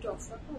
একটু অফ রাখো।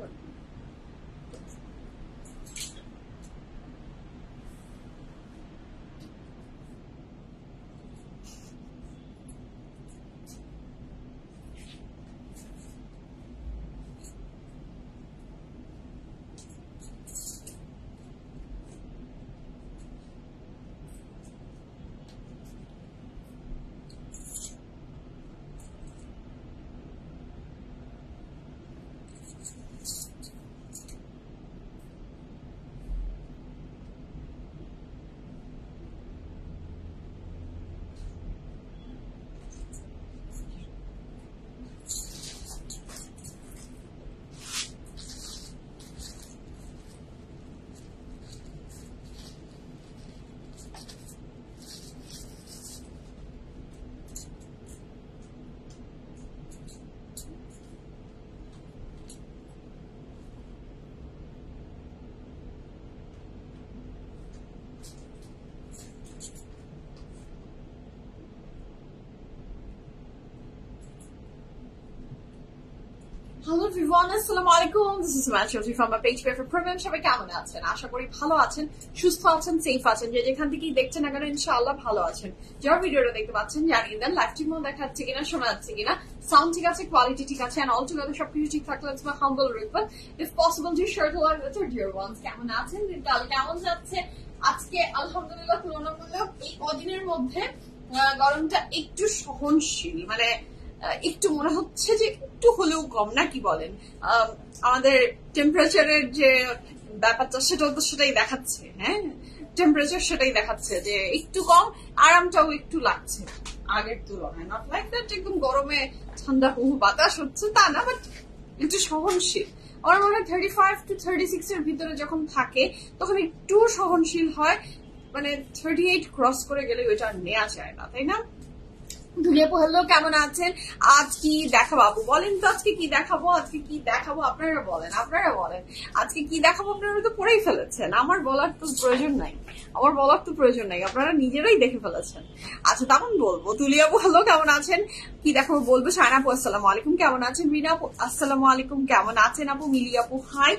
Hello everyone, Assalamualaikum. This is Himanshu from my page for Premium. সবাই কেমন আছেন? আশা করি ভালো আছেন, সুস্থ আছেন, সেফ আছেন। যে যেখান থেকেই দেখছেন না কেন ইনশাআল্লাহ ভালো আছেন। যারা ভিডিওটা দেখতে পাচ্ছেন জানিয়ে দেন লাইভ ঠিক মতো দেখাচ্ছে কিনা, শোনা যাচ্ছে কিনা, সাউন্ড ঠিক আছে, কোয়ালিটি ঠিক আছে, and all together সবকিছু ঠিক থাকলে it's my humble request if possible to share the live with your dear ones. কেমন আছেন? দিনকাল কেমন যাচ্ছে? আজকে আলহামদুলিল্লাহ তুলনামূলক এই কদিনের মধ্যে গরমটা একটু সহনশীল, মানে একটু মনে হচ্ছে যে একটু হলেও কম, না কি বলেন? আমাদের টেম্পারেচারের যে ব্যাপারটা সেটাও তো সেটাই দেখাচ্ছে। হ্যাঁ, টেম্পারেচার সেটাই দেখাচ্ছে যে একটু কম, আরামটাও একটু লাগছে আগের তুলনায়। নট লাইক দ্যাট একদম গরমে ঠান্ডা হুহু বাতাস হচ্ছে তা না, বাট একটু সহনশীল। আমার মনে হয় 35 to 36 এর ভিতরে যখন থাকে তখন একটু সহনশীল হয়, মানে 38 ক্রস করে গেলে ওইটা নেওয়া যায় না, তাই না? দুলিয়াপু হ্যালো, কেমন আছেন? আজ কি দেখাবো আপু বলেন তো? আজকে কি দেখাবো? আজকে কি দেখাবো আপনারা বলেন, আপনারা বলেন। আজকে কি দেখাবো আপনারা তো পড়েই ফেলেছেন, আমার বলার তো প্রয়োজন নাই, আমার বলার তো প্রয়োজন নাই, আপনারা নিজেরাই দেখে ফেলেছেন। আচ্ছা তখন বলবো। দুলিয়াপু হ্যালো, কেমন আছেন? কি দেখাবো বলবো। শায়না আপু আসসালামু আলাইকুম, কেমন আছেন? রিনা আপু আসসালামু আলাইকুম, কেমন আছেন আপু? মিলি আপু হাই,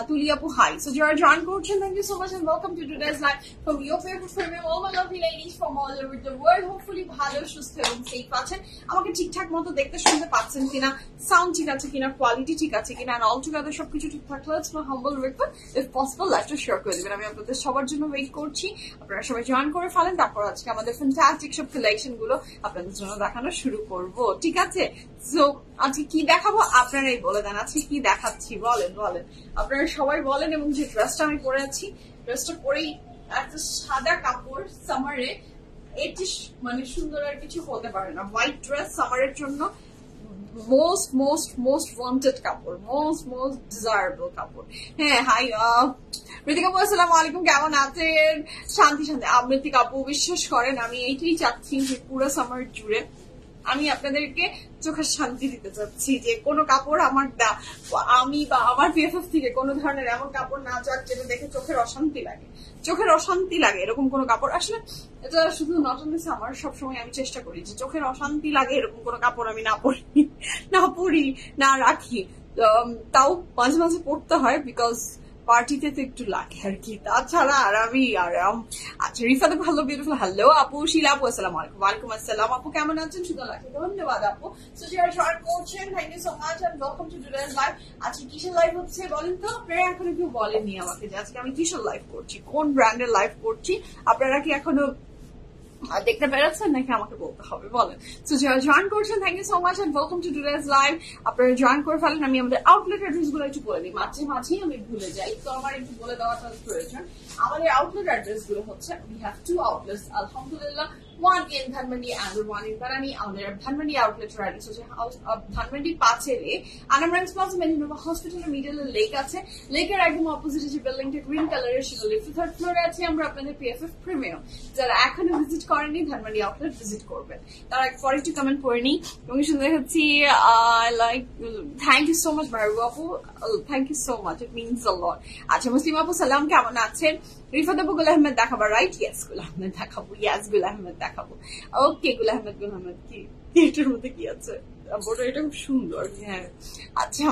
তুলিয়াপু হাই। সো যারা জয়েন করছেন thank you so much and welcome to today's live from your favourite premium all my lovely ladies from all over the world. Hopefully ভালো, সুস্থ এবং সেফ আছেন। আমাকে ঠিকঠাক মতো দেখতে শুনতে পাচ্ছেন কিনা, সাউন্ড ঠিক আছে কিনা, কোয়ালিটি ঠিক আছে কিনা, অল টুগেদার সবকিছু ঠিক থাকলে it's my humble request if possible লাইভটা শেয়ার করে দিবেন। আমি আপনাদের সবার জন্য ওয়েট করছি, আপনারা সবাই জয়েন করে ফেলেন, তারপর আজকে আমাদের ফ্যান্টাস্টিক সব কালেকশন গুলো আপনাদের জন্য দেখানো শুরু করব, ঠিক আছে? সো আজকে কি দেখাবো আপনারাই বলে দেন, আজকে কি দেখাচ্ছি বলেন বলেন, আপনারা সবাই বলেন। এবং যে ড্রেসটা আমি পরে আছি, ড্রেসটা পরেই একটা সাদা কাপড়, সামারে এটি মানে সুন্দর আর কিছু হতে পারে না। হোয়াইট ড্রেস সামারের জন্য মোস্ট মোস্ট মোস্ট ওয়ান্টেড কাপড়, মোস্ট মোস্ট ডিজায়ারেবল কাপড়। হ্যাঁ, হাই মৃতিকা আপু আসসালামু আলাইকুম, কেমন আছেন? শান্তি শান্তি। মৃতিকা আপু বিশ্বাস করেন আমি এইটাই চাচ্ছি যে পুরো সামার জুড়ে আমি আপনাদেরকে চোখের শান্তি দিতে চাচ্ছি, যে কোনো কাপড় আমার আমি বা আমার বিএফএফ থেকে কোনো ধরনের এমন কাপড় না যাক যেটা দেখে চোখের অশান্তি লাগে, চোখের অশান্তি লাগে এরকম কোনো কাপড়। আসলে এটা শুধু নট অনলি আমার, সবসময় আমি চেষ্টা করি যে চোখের অশান্তি লাগে এরকম কোনো কাপড় আমি না পরি না রাখি। তাও মাঝে মাঝে পড়তে হয়, বিকজ পার্টিতে তো একটু লাগে আর কি, তাছাড়া আর আমি আরাম। আচ্ছা রিফাত আপু হ্যালো, বিউটিফুল হ্যালো আপু। শিলা আপু আসসালামু আলাইকুম। ওয়ালাইকুম আসসালাম আপু, কেমন আছেন? সুন্দর লাগছে, ধন্যবাদ আপু। সো যারা জয়েন করছেন thank you so much and welcome to today's live. আজকে কিসের লাইভ হচ্ছে বলেন তো? আপনারা এখনো কেউ বলেননি আমাকে যে আজকে আমি কিসের লাইভ করছি, কোন ব্র্যান্ডের লাইভ করছি, আপনারা কি এখনো দেখতে পেরেছেন নাকি আমাকে বলতে হবে বলেন? সো যারা জয়েন করছেন thank you so much and welcome to today's live. আপনারা জয়েন করে ফেলেন। আমি আমাদের আউটলেট অ্যাড্রেস গুলো একটু বলে দিই, মাঝে মাঝেই আমি ভুলে যাই, তো আমার একটু বলে দেওয়াটা প্রয়োজন। আমাদের আউটলেট অ্যাড্রেস গুলো হচ্ছে, we have two outlets alhamdulillah, one in Dhanmandi and one in Barani. আমাদের ধানমন্ডি আউটলেট অ্যাড্রেস হচ্ছে ধানমন্ডি 5 আনামরান্স প্লাজা মেদিনীনগর হসপিটালের মিডলে লেক আছে, লেকের একদম অপোজিটে যে বিল্ডিংটা গ্রিন কালারের সেটা লিফট 3rd ফ্লোরে আছে। আমরা আপনাদের পিএফএফ প্রিমিয়াম যারা এখনো ভিজিট করেনি ধানমন্ডি আউটলেট ভিজিট করবেন, তারা পরে একটু কমেন্ট করে নিই। এবং শুনতে হচ্ছি like thank you so much Mahbub আপু, thank you so much, it means a lot. আচ্ছা মুসলিম আপু সালাম, কেমন আছেন? রিফাত আপু গুল আহমেদ দেখাবো, রাইট? ইয়েস গুল আহমেদ দেখাবো, ইয়েস গুল আহমেদ দেখাবো। ওকে গুল আহমেদ, গুল আহমেদ কি এটার মধ্যে কি আছে? এটা খুব সুন্দর। হ্যাঁ আচ্ছা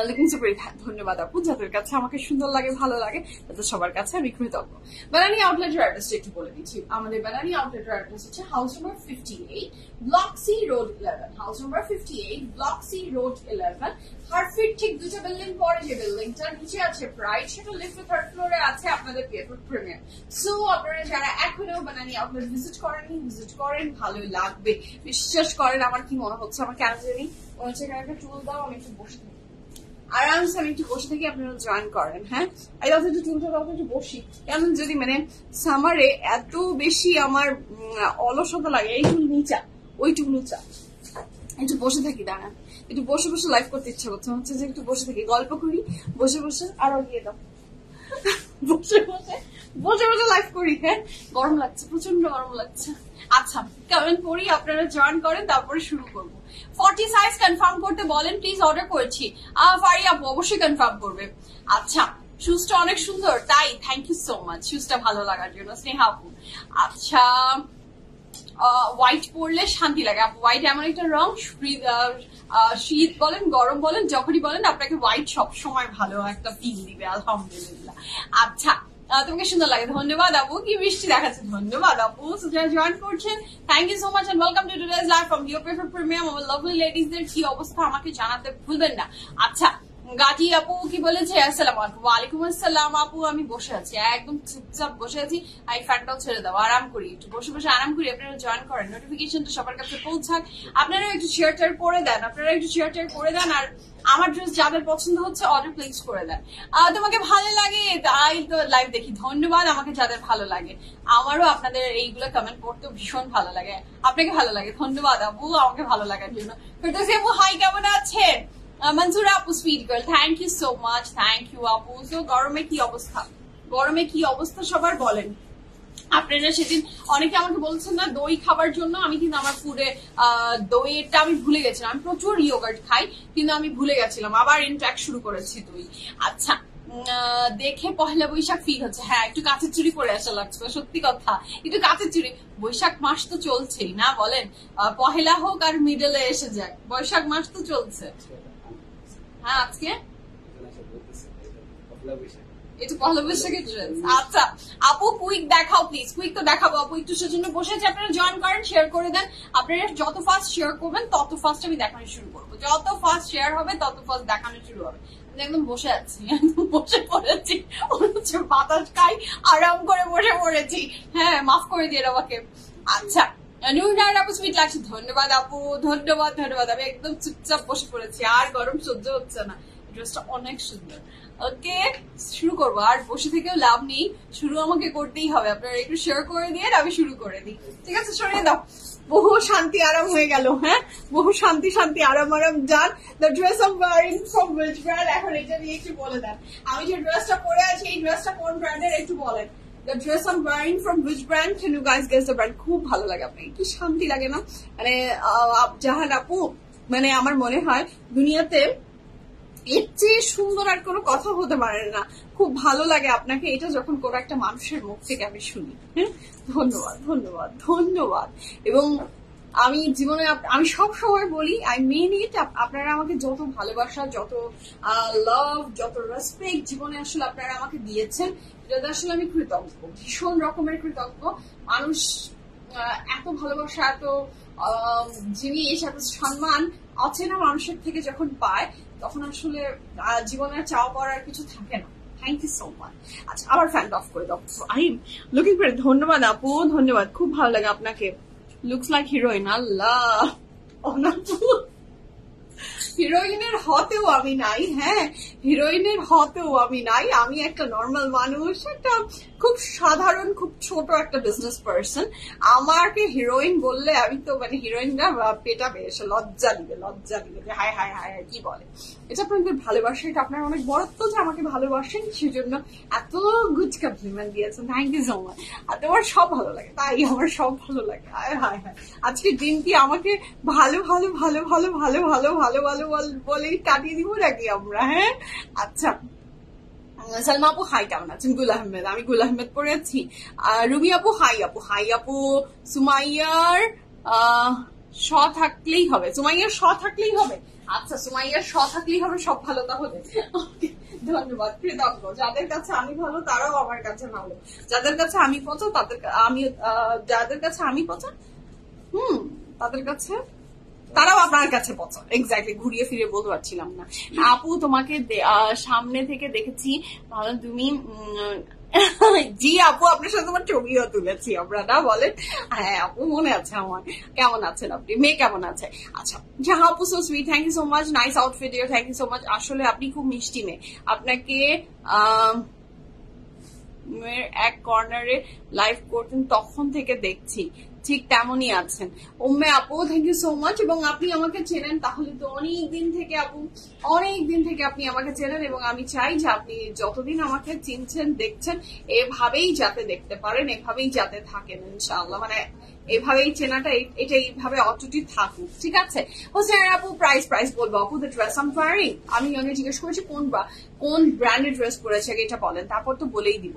লিভিং সুপারি ধন্যবাদ আপু, যাদের কাছে আমাকে সুন্দর লাগে ভালো লাগে তাদের সবার কাছে আমি কৃতজ্ঞ। বানানি আউটলেটের অ্যাড্রেসটা একটু বলে দিচ্ছি। আমাদের বানানি আউটলেটের অ্যাড্রেস হচ্ছে house number 58, block C road 11। House number 58, block C road 11। হারফিট ঠিক দুটো বিল্ডিং পরে যে বিল্ডিংটা নিচে আছে প্রাইড, সেটা লিফটে 3rd ফ্লোরে আছে আপনাদের পিএফ প্রিমিয়ার। সো আপনারা যারা এখনো বানানি আউটলেট ভিজিট করেননি, ভিজিট করেন, ভালোই লাগবে। বিশ্বাস করেন আমার কি মনে হচ্ছে, আমার কেন জানি মনে হচ্ছে একটা টুল দাও, আমি একটু বসে থাকি আরামসে, আমি একটু বসে থাকি, আপনারা জয়েন করেন। হ্যাঁ, এই কথা একটু টুলটা দাও, একটু বসি। কেমন যদি মানে সামারে এত বেশি আমার অলসতা লাগে, এই টুল নিচা ওই টুল উঁচা, একটু বসে থাকি, দাঁড়ান একটু বসে বসে লাইভ করতে ইচ্ছা করছে, হচ্ছে যে একটু বসে থাকি, গল্প করি বসে বসে, আরো গিয়ে দাও বসে বসে বসে বসে লাইভ করি। হ্যাঁ, গরম লাগছে, প্রচন্ড গরম লাগছে। আচ্ছা, কমেন্ট পড়ি, আপনারা জয়েন করেন, তারপরে শুরু করবো। 40 সাইজ কনফার্ম করতে বলেন প্লিজ, অর্ডার করেছি। ফারি আপু অবশ্যই কনফার্ম করবে। আচ্ছা, শুজটা অনেক সুন্দর, তাই থ্যাংক ইউ সো মাচ শুজটা ভালো লাগার জন্য, স্নেহা আপু। আচ্ছা, হোয়াইট পরলে শান্তি লাগে আপু, হোয়াইট এমন একটা রং, শীত বলেন গরম বলেন যখনই বলেন আপনাকে হোয়াইট সবসময় ভালো একটা ফিল দিবে, আলহামদুলিল্লাহ। আচ্ছা, তোমাকে সুন্দর লাগে, ধন্যবাদ আপু, কি মিষ্টি দেখাচ্ছে, ধন্যবাদ আপু। যারা জয়েন করছেন thank you so much and welcome to today's live from your preferred premium. আমার লাভলি লেডিজদের কি অবস্থা আমাকে জানাতে ভুলবেন না। আচ্ছা, গাটি আপু কি বলেছে, আসসালামু আলাইকুম। ওয়ালাইকুম আসসালাম আপু, আমি বসে আছি, একদম চুপচাপ বসে আছি। এই ফ্যানটাও ছেড়ে দাও, আরাম করি, একটু বসে বসে আরাম করি। আপনারা জয়েন করেন, নোটিফিকেশন তো সবার কাছে পৌঁছাক। আপনারা একটু শেয়ার টেয়ার করে দেন, আর আমার ড্রেস যাদের পছন্দ হচ্ছে অর্ডার প্লেস করে দেন। তোমাকে ভালো লাগে তাই তো লাইভ দেখি, ধন্যবাদ। আমাকে যাদের ভালো লাগে, আমারও আপনাদের এইগুলো কমেন্ট পড়তে ভীষণ ভালো লাগে। আপনাকে ভালো লাগে, ধন্যবাদ আপু আমাকে ভালো লাগার জন্য। ফেরদৌসী আপু হাই, কেমন আছেন? মনসুরা আপু sweet girl, thank you so much, thank you আপু। তো গরমে কি অবস্থা সবার বলেন। আপনারা সেদিন অনেকে আমাকে বলছেন না দই খাবার জন্য, আমি কিন্তু আমার ফুডে দইটা আমি ভুলে গেছিলাম। আমি প্রচুর ইয়োগার্ট খাই, কিন্তু আমি ভুলে গেছিলাম, আবার ইনট্যাক্ট শুরু করেছি দই। আচ্ছা, দেখে পহেলা বৈশাখ ফিল হচ্ছে। হ্যাঁ, একটু কাঁচের চুড়ি পরে আসা লাগছে, সত্যি কথা, একটু কাঁচের চুড়ি। বৈশাখ মাস তো চলছেই না বলেন, পহেলা হোক আর মিডলে এসে যাক, বৈশাখ মাস তো চলছে। হ্যাঁ, আজকে একটু পহেলা বৈশাখের ড্রেস। আচ্ছা আপু, কুইক দেখাও প্লিজ, কুইক তো দেখাবো আপু, একটু সেজন্য বসে আছে। আপনারা জয়েন করেন, শেয়ার করে দেন। আপনারা যত ফাস্ট শেয়ার করবেন তত ফাস্ট আমি দেখানো শুরু করবো, যত ফাস্ট শেয়ার হবে তত ফাস্ট দেখানো শুরু হবে। একদম বসে আছি, একদম বসে পড়েছি, হচ্ছে বাতাস খাই, আরাম করে বসে পড়েছি। হ্যাঁ, মাফ করে দিয়ে আমাকে। আচ্ছা, আপু সুইট লাগছে, ধন্যবাদ আপু, ধন্যবাদ। আমি একদম চুপচাপ বসে পড়েছি, আর গরম সহ্য হচ্ছে না, ড্রেসটা অনেক সুন্দর। ওকে, শুরু করবো, আর বসে থেকেও লাভ নেই, শুরু আমাকে করতেই হবে। আপনারা একটু শেয়ার করে দিয়ে আমি শুরু করে দিই, ঠিক আছে? সরিয়ে দাও, বহু শান্তি আরাম হয়ে গেল। হ্যাঁ, বহু শান্তি আরাম যান। The dress I am wearing from which brand, এখন এটা নিয়ে একটু বলে দেন। আমি যে ড্রেসটা পরে আছি এই ড্রেসটা কোন ব্র্যান্ডের একটু বলেন। The dress I'm wearing from which brand? Can you guys guess the brand? খুব ভালো লাগে, আপনাকে কি শান্তি লাগে না? মানে জাহান আপু, মানে আমার মনে হয় দুনিয়াতে এর চেয়ে সুন্দর আর কোনো কথা হতে পারে না। খুব ভালো লাগে আপনাকে এটা যখন কোনো একটা মানুষের মুখ থেকে আমি শুনি। হ্যাঁ, ধন্যবাদ। এবং আমি জীবনে আমি সব সময় বলি, আই মিন ইট, আপনারা আমাকে যত ভালোবাসা, যত লাভ, যত রেসপেক্ট জীবনে আসলে আপনারা আমাকে দিয়েছেন, এটা আসলে আমি কৃতজ্ঞ, ভীষণ রকমের কৃতজ্ঞ। মানুষ এত ভালোবাসা, এত জিনিস, এত সম্মান অচেনা মানুষের থেকে যখন পায়, তখন আসলে জীবনের চাওয়া পাওয়ার কিছু থাকে না। Thank you so much. আচ্ছা, আবার ফ্যান অফ করে দাও। আই এম লুকিং ফর, ধন্যবাদ আপু, ধন্যবাদ, খুব ভালো লাগে আপনাকে। লুকস লাইক হিরোইন, আল্লাহ, হিরোইনের হতেও আমি নাই। হ্যাঁ, হিরোইনের হতেও আমি নাই, আমি একটা নর্মাল মানুষ, একটা খুব সাধারণ, খুব ছোট একটা বিজনেস পার্সন। আমাকে হিরোইন বললে আমি তো মানে হিরোইনরা পেটাবে, এসে লজ্জা দিবে যে হায় হায় হায় কি বলে। এটা আপনাদের ভালোবাসা, এটা আপনার অনেক বড়ত্ব যে আমাকে ভালোবাসেন, সেজন্য এত গুড কমপ্লিমেন্ট দিয়েছেন, থ্যাংক ইউ সো মাচ। আর তোমার সব ভালো লাগে, তাই আমার সব ভালো লাগে। হায় হায় হায়, আজকের দিনটি আমাকে ভালো বলেই কাটিয়ে দিব নাকি আমরা? হ্যাঁ, আচ্ছা, সালমা আপু হাই, কেমন আছেন? গুল আহমেদ, আমি গুল আহমেদ পড়ে আছি। রুবি আপু হাই আপু, সুমাইয়ার থাকলেই হবে, সুমাইয়ার থাকলেই হবে। আচ্ছা সুমাইয়ার থাকলেই হবে, সব ভালো তাহলে। ধন্যবাদ, কৃতজ্ঞ। যাদের কাছে আমি ভালো তারাও আমার কাছে ভালো, যাদের কাছে আমি পচা যাদের কাছে আমি পচা তাদের কাছে তারাও আপনার কাছে পচা। এক্স্যাক্টলি, ঘুরিয়ে ফিরে বলতে পারছিলাম না। আপু তোমাকে সামনে থেকে দেখেছি, ভালো তুমি। জি আপু, আপনার সাথে আমার ছবিও তুলেছি আমরা, না বলেন? হ্যাঁ আপু, মনে আছে আমার। কেমন আছেন আপনি? মেয়ে কেমন আছে? আচ্ছা জাহা আপু, so sweet, thank you so much, nice outfit, thank you so much. আসলে আপনি খুব মিষ্টি মেয়ে। আপনাকে এক কর্নারে লাইভ করতেন, তখন থেকে দেখছি, ঠিক তেমনই আছেন। ওম্মে আপু, থ্যাংক ইউ সো মাচ। এবং আপনি আমাকে চেনেন তাহলে তো অনেক দিন থেকে আপু, অনেক দিন থেকে আপনি আমাকে চেনেন, এবং আমি চাই যে আপনি যতদিন আমাকে চিনছেন দেখছেন এভাবেই যাতে দেখতে পারেন, এভাবেই যাতে থাকেন ইনশাআল্লাহ। মানে এভাবেই চেনাটা এটা এইভাবে অটুটি থাকুক, ঠিক আছে? হোসেন আপু, প্রাইস বলবো আপু। দ্য ড্রেস আম ওয়্যারিং, আমি আগে জিজ্ঞেস করেছি কোন ব্র্যান্ডের ড্রেস পরেছে, এটা বলেন, তারপর তো বলেই দিব।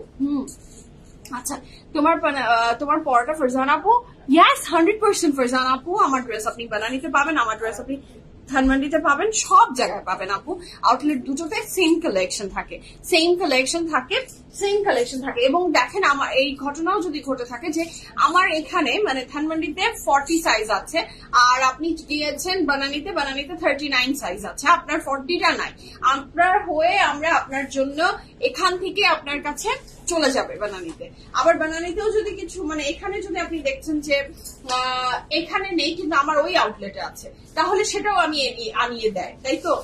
আচ্ছা, তোমার পরাটা ফারজান আপু, ইয়েস 100% ফারজান আপু। আমার ড্রেস আপনি বানানিতে পাবেন, আমার ড্রেস আপনি ধানমন্ডিতে পাবেন, সব জায়গায় পাবেন আপু। আউটলেট দুটোতে সেম কালেকশন থাকে। এবং দেখেন, আমার এই ঘটনাও যদি ঘটে থাকে যে আমার এখানে মানে ধানমন্ডিতে 40 সাইজ আছে, আর আপনি দিয়েছেন বানানিতে 39 সাইজ আছে, আপনার 40টা নাই। আপনার হয়ে আমরা আপনার জন্য এখান থেকে আপনার কাছে চলে যাবে বানানিতে। আবার বানানিতেও যদি কিছু মানে এখানে যদি আপনি দেখছেন যে এখানে নেই কিন্তু আমার ওই আউটলেটে আছে, তাহলে সেটাও আমি আনিয়ে দেয়, তাই তো?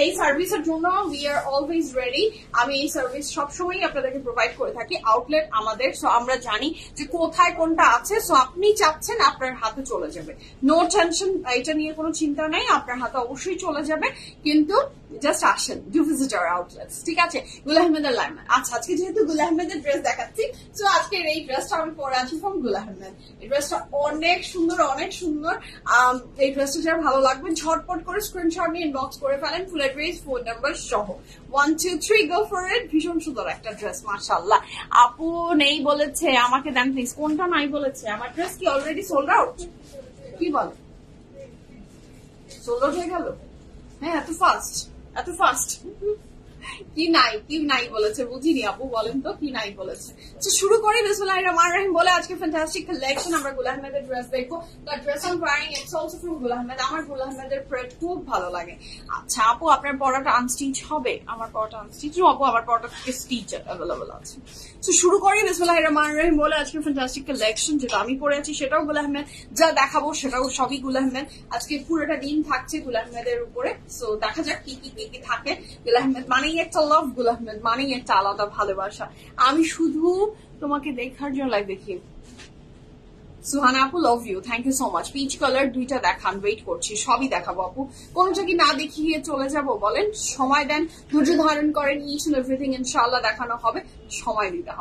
এই সার্ভিসের জন্য উই আর অলওয়েজ রেডি। আমি এই সার্ভিস সবসময় আপনাদেরকে প্রোভাইড করে থাকি। আউটলেট আমাদের, সো আমরা জানি যে কোথায় কোনটা আছে। সো আপনি চাচ্ছেন আপনার হাতে চলে যাবে, নো টেনশন, এটা নিয়ে কোনো চিন্তা নাই, আপনার হাতে অবশ্যই চলে যাবে। কিন্তু জাস্ট আসেন, ডু ভিজিট আওয়ার আউটলেটস, ঠিক আছে? গুল আহমেদের লাইমান। আচ্ছা, আজকে যেহেতু গুল আহমেদের ড্রেস দেখাচ্ছি, সো আজকের এই ড্রেসটা আমি পরে আছি ফ্রম গুল আহমেদ। এই ড্রেসটা অনেক সুন্দর। এই ড্রেসটা যারা ভালো লাগবে ঝটপট করে স্ক্রিনশট নিয়ে ইনবক্স করে ফেলেন, ফুল অ্যাড্রেস, ফোন নাম্বার সহ। 1 2 3 গো ফর ইট। ভীষণ সুন্দর একটা ড্রেস, মাশাআল্লাহ। আপু নেই বলেছে, আমাকে দেন প্লিজ। কোনটা নাই বলেছে? আমার ড্রেস কি অলরেডি সোল্ড আউট? কি বলে, সোল্ড আউট হয়ে গেল? হ্যাঁ, এত ফাস্ট। কি নাই বলেছে, বুঝিনি আপু, বলেন তো কি নাই বলেছে। তো শুরু করি বিসমিল্লাহির রহমানির রহিম বলে। আজকে ফ্যান্টাস্টিক কালেকশন, আমরা গুল আহমেদের ড্রেস দেখবো। The dress I am wearing it's also from Gul Ahmed. আমার গুল আহমেদের প্রিন্ট খুব ভালো লাগে। আচ্ছা আপু, আপনার পরাটা আনস্টিচ হবে? আমার পরাটা আনস্টিচ আপু, আমার পরাটা থেকে স্টিচ অ্যাভেলেবল আছে। তো শুরু করি বিসমিল্লাহির রহমানির রহিম বলে। আজকে ফ্যান্টাস্টিক কালেকশন, যেটা আমি পরে আছি সেটাও গুল আহমেদ, যা দেখাবো সেটাও সবই গুল আহমেদ। আজকে পুরোটা দিন থাকছে গুল আহমেদের উপরে। সো দেখা যাক কি থাকে। গুল আহমেদ মানেই একটা লাভ, গুল আহমেদ মানেই একটা আলাদা ভালোবাসা। আমি শুধু তোমাকে দেখার জন্য লাইভ দেখি। সুহানা আপু, love you, thank you so much. Peach colour দুইটা দেখান, ওয়েট করছি, সবই দেখাবো আপু। কোনটা কি না দেখিয়ে চলে যাব বলেন? সময় দেন, ধৈর্য ধারণ করেন, ইচ এন্ড এভরিথিং ইনশাআল্লাহ দেখানো হবে। সময় দিতে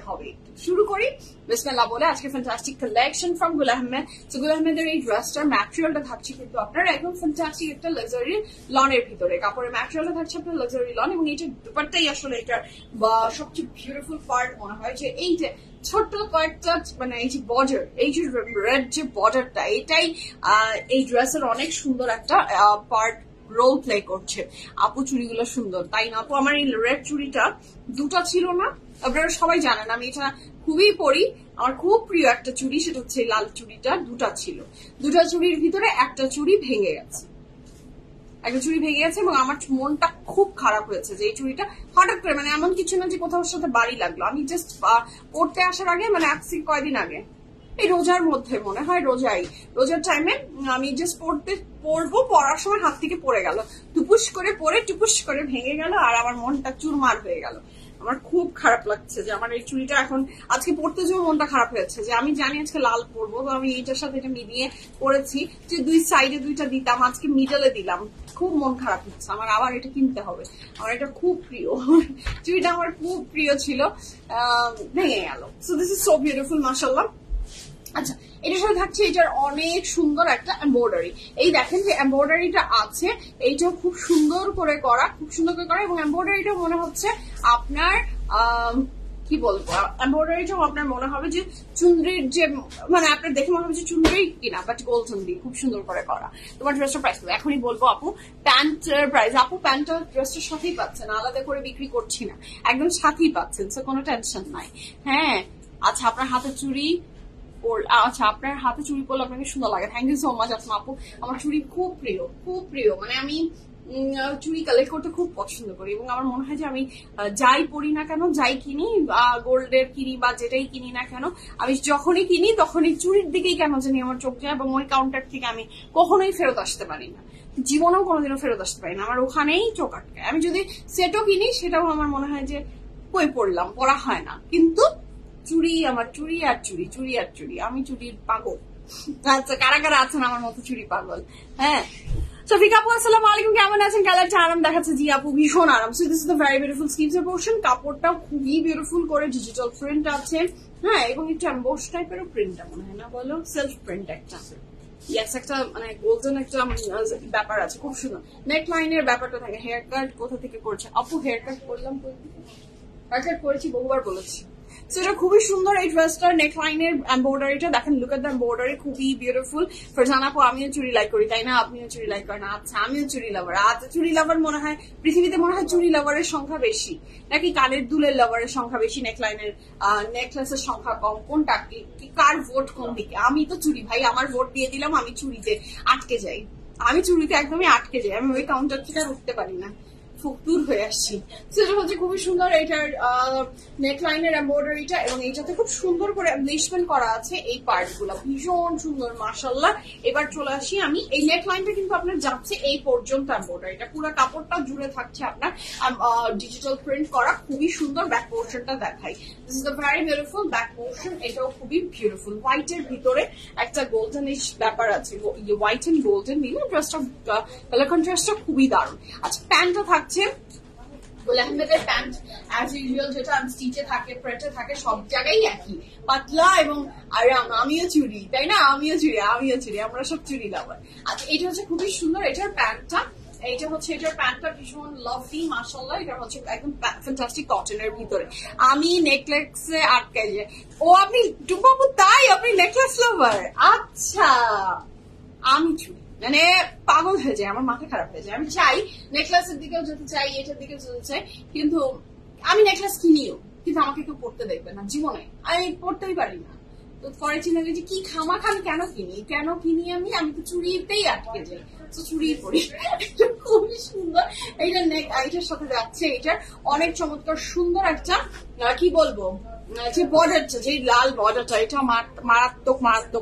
হবে। শুরু করি বিসমিল্লাহ বলে। আজকে fantastic collection from Gul Ahmed. তো গুল আহমেদের এই ড্রেসটার ম্যাটেরিয়ালটা থাকছে কিন্তু আপনার একদম ফ্যান্টাস্টিক একটা লাক্সারি লনের ভিতরে। কাপড়ের ম্যাটেরিয়ালটা থাকছে আপনার লাক্সারি লন, এবং এইটা দুপাট্টাই আসলে এটার সবচেয়ে বিউটিফুল পার্ট মনে হয় যে এই যে ছোট্ট কয়েকটা মানে এই যে বর্ডার, এই যে রেড যে বর্ডারটা, এটাই এই ড্রেসের অনেক সুন্দর একটা পার্ট রোল প্লে করছে। আপু চুড়িগুলো সুন্দর, তাই না আপু? আমার এই রেড চুড়িটা দুটা ছিল না, আপনারা সবাই জানেন আমি এটা খুবই পরি। আমার খুব প্রিয় একটা চুড়ি, সেটা হচ্ছে লাল চুড়িটা। দুটা ছিল, দুটা চুড়ির ভিতরে একটা চুড়ি ভেঙে গেছে, এবং আমার মনটা খুব খারাপ হয়েছে যে এই চুড়িটা হঠাৎ করে, মানে এমন কিছু না যে কোথাও সাথে বাড়ি লাগলো, আমি জাস্ট পড়তে আসার আগে, মানে কয়দিন আগে, এই রোজার মধ্যে মনে হয়, রোজার টাইমে আমি জাস্ট পড়ার সময় হাত থেকে পড়ে গেল, টুপুস করে ভেঙে গেল, আর আমার মনটা চুরমার হয়ে গেল। আমার খুব খারাপ লাগছে যে আমার এই চুড়িটা এখন আজকে পড়তে যেও মনটা খারাপ হয়েছে, যে আমি জানি আজকে লাল পরবো, তো আমি এইটার সাথে এটা মিলিয়ে পরেছি, যে দুই সাইডে দুইটা দিতাম, আজকে মিডলে দিলাম। খুব মন খারাপ হচ্ছে আমার, আবার এটা কিনতে হবে। আমার এটা খুব প্রিয় চুড়িটা, আমার খুব প্রিয় ছিল, ভেঙে গেল। So this is so beautiful, মাশাআল্লাহ। আচ্ছা, এটার সাথে থাকছে এটার অনেক সুন্দর একটা এমব্রয়ডারি। এই দেখেন যে এমব্রয়ডারিটা আছে, এইটাও খুব সুন্দর করে করা, এবং এমব্রয়ডারিটা মনে হচ্ছে আপনার কি বলবো, এমব্রয়ডারিটাও আপনার মনে হবে যে চুনরির যে মানে আপনার দেখে মনে হবে যে চুনরি কিনা, বাট গোল্ডেন দিয়ে খুব সুন্দর করে করা। তোমার ড্রেসটার প্রাইস এখনই বলবো আপু। প্যান্টের প্রাইস আপু, প্যান্টটা ড্রেসটার সাথেই পাচ্ছেন, আলাদা করে বিক্রি করছি না, একদম সাথেই পাচ্ছেন, সো কোনো টেনশন নাই। হ্যাঁ আচ্ছা, আপনার হাতে চুড়ি আচ্ছা আপনার হাতে চুড়ি পরলে আপনাকে সুন্দর লাগে, thank you so much Asma আপু। আমার চুড়ি খুব প্রিয়, খুব প্রিয়, মানে আমি চুড়ি কালেক্ট করতে খুব পছন্দ করি এবং আমার মনে হয় যে আমি যাই পরি না কেন, যাই কিনি, গোল্ডের কিনি বা যেটাই কিনি না কেন, আমি যখনই কিনি তখনই চুড়ির দিকেই কেন জানি আমার চোখ যায় এবং ওই কাউন্টার থেকে আমি কখনোই ফেরত আসতে পারি না, জীবনেও কোনোদিনও ফেরত আসতে পারি না, আমার ওখানেই চোখ আটকায়। আমি যদি সেটও কিনি সেটাও আমার মনে হয় যে কই পড়লাম, পড়া হয় না, কিন্তু চুড়ি আমার চুড়ি আর চুড়ি, চুড়ি আর চুড়ি, আমি চুড়ির পাগল। আচ্ছা কারা কারা আছেন আমার মতো চুড়ি পাগল? হ্যাঁ শফিক আপু আসসালামু আলাইকুম, কেমন আছেন? কালারটা আরাম দেখাচ্ছে? জি আপু ভীষণ আরাম। So this is the very beautiful sleeves এর পোর্শন, কাপড়টাও খুবই বিউটিফুল করে ডিজিটাল প্রিন্ট আছে, হ্যাঁ, এবং একটু এমবোস টাইপেরও প্রিন্টটা মনে হয় না, বলো সেলফ প্রিন্ট একটা, ইয়েস, একটা মানে গোল্ডেন একটা ব্যাপার আছে, খুব সুন্দর। নেক লাইনের ব্যাপারটা থাকে। হেয়ার কাট কোথা থেকে করছে আপু? হেয়ার কাট করলাম, হেয়ার কাট করেছি, বহুবার বলেছি। সেটা খুবই সুন্দর এই ড্রেসটার নেক লাইনের এমব্রয়ডারিটা দেখেন, লুক এট দ্য এমব্রয়ডারি, খুবই বিউটিফুল। ফারজানা আপু আমিও চুড়ি লাইক করি, তাই না? আপনিও চুড়ি লাইক করেন? আচ্ছা আমিও চুড়ি লাভার। আচ্ছা চুড়ি লাভার মনে হয় পৃথিবীতে মনে হয় চুড়ি লাভারের সংখ্যা বেশি, নাকি কানের দুলের লাভারের সংখ্যা বেশি, নেক লাইনের নেকলেসের সংখ্যা কম? কোনটা কার ভোট কোন দিকে? আমি তো চুড়ি ভাই, আমার ভোট দিয়ে দিলাম, আমি চুড়িতে আটকে যাই, আমি চুড়িতে একদমই আটকে যাই, আমি ওই কাউন্টার থেকে আর উঠতে পারি না, দূর হয়ে আসছি। সেটা হচ্ছে খুবই সুন্দর এটার নেকলাইনের এমব্রয়ডারিটা, এবং এইটাতে খুব সুন্দর করে এমব্লিশমেন্ট করা আছে, এই পার্ট গুলা ভীষণ সুন্দর মাশাআল্লাহ। এবার চলে আসি আমি, এই নেকলাইনটা কিন্তু আপনার যাচ্ছে এই পর্যন্ত এমব্রয়ডারিটা, পুরো কাপড়টা জুড়ে থাকছে আপনার ডিজিটাল প্রিন্ট করা, খুবই সুন্দর। ব্যাক পোর্শনটা দেখাই, this is the very beautiful back portion, এটাও খুবই বিউটিফুল। হোয়াইটের ভিতরে একটা গোল্ডেনিশ ব্যাপার আছে, হোয়াইট এন্ড গোল্ডেন মিলে ড্রেসটা কালার কন্ট্রাস্টটা খুবই দারুণ। আচ্ছা প্যান্টটা থাকছে গুল আহমেদের প্যান্ট অ্যাজ ইউজুয়াল, যেটা স্টিচে থাকে, প্রেটে থাকে, সব জায়গায় একই, পাতলা এবং আরাম। আমিও চুড়ি, তাই না? আমিও চুড়ি, আমরা সব চুড়ি লাভার। আচ্ছা এটা হচ্ছে খুবই সুন্দর এটার প্যান্টটা, এইটা হচ্ছে এটার প্যান্টটা ভীষণ লাভলি মাশাআল্লাহ। এটা হচ্ছে একদম ফ্যান্টাস্টিক কটনের ভিতরে। আমি নেকলেসে আটকে যাই। ও আপনি টুম্পাপু, তাই আপনি নেকলেস লাভার? আচ্ছা আমি চুড়ি মানে পাগল হয়ে যায়, আমার মাথা খারাপ হয়ে যায়। আমি চাই নেকলেসের দিকেও যেতে চাই, এটার দিকেও যেতে চাই, কিন্তু আমি নেকলেস কিনিও, কিন্তু আমাকে কেউ পড়তে দেখবে না জীবনে, আমি পড়তেই পারি না। তো পরে চিন্তা করি যে কি খামাখা আমি কেন কিনি আমি তো চুড়িতেই আটকে যাই, তো চুড়ি পরি। খুবই সুন্দর এইটা, এইটার সাথে যাচ্ছে, এটার অনেক চমৎকার সুন্দর একটা কি বলবো যে বর্ডারটা, যে লাল বর্ডারটা, এটা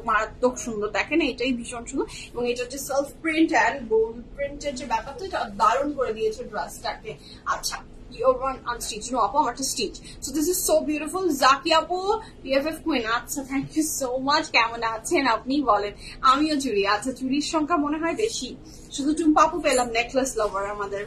মারাত্মক সুন্দর। দেখেন এটাই ভীষণ সুন্দর, এবং এটার যে সেলফ প্রিন্ট অ্যান্ড গোল্ড প্রিন্টের যে ব্যাপারটা, এটা দারুণ করে দিয়েছে ড্রেসটাকে। আচ্ছা unstitched, no, Appa, not a stitch. So this is so beautiful. Zaki Appu, PFF Queen. আচ্ছা থ্যাংক ইউ সো মাচ। কেমন আছেন আপনি বলেন? আমিও চুড়ি। আচ্ছা চুড়ির সংখ্যা মনে হয় বেশি, শুধু টুম্পা আপু পেলাম নেকলেস লাভার আমাদের।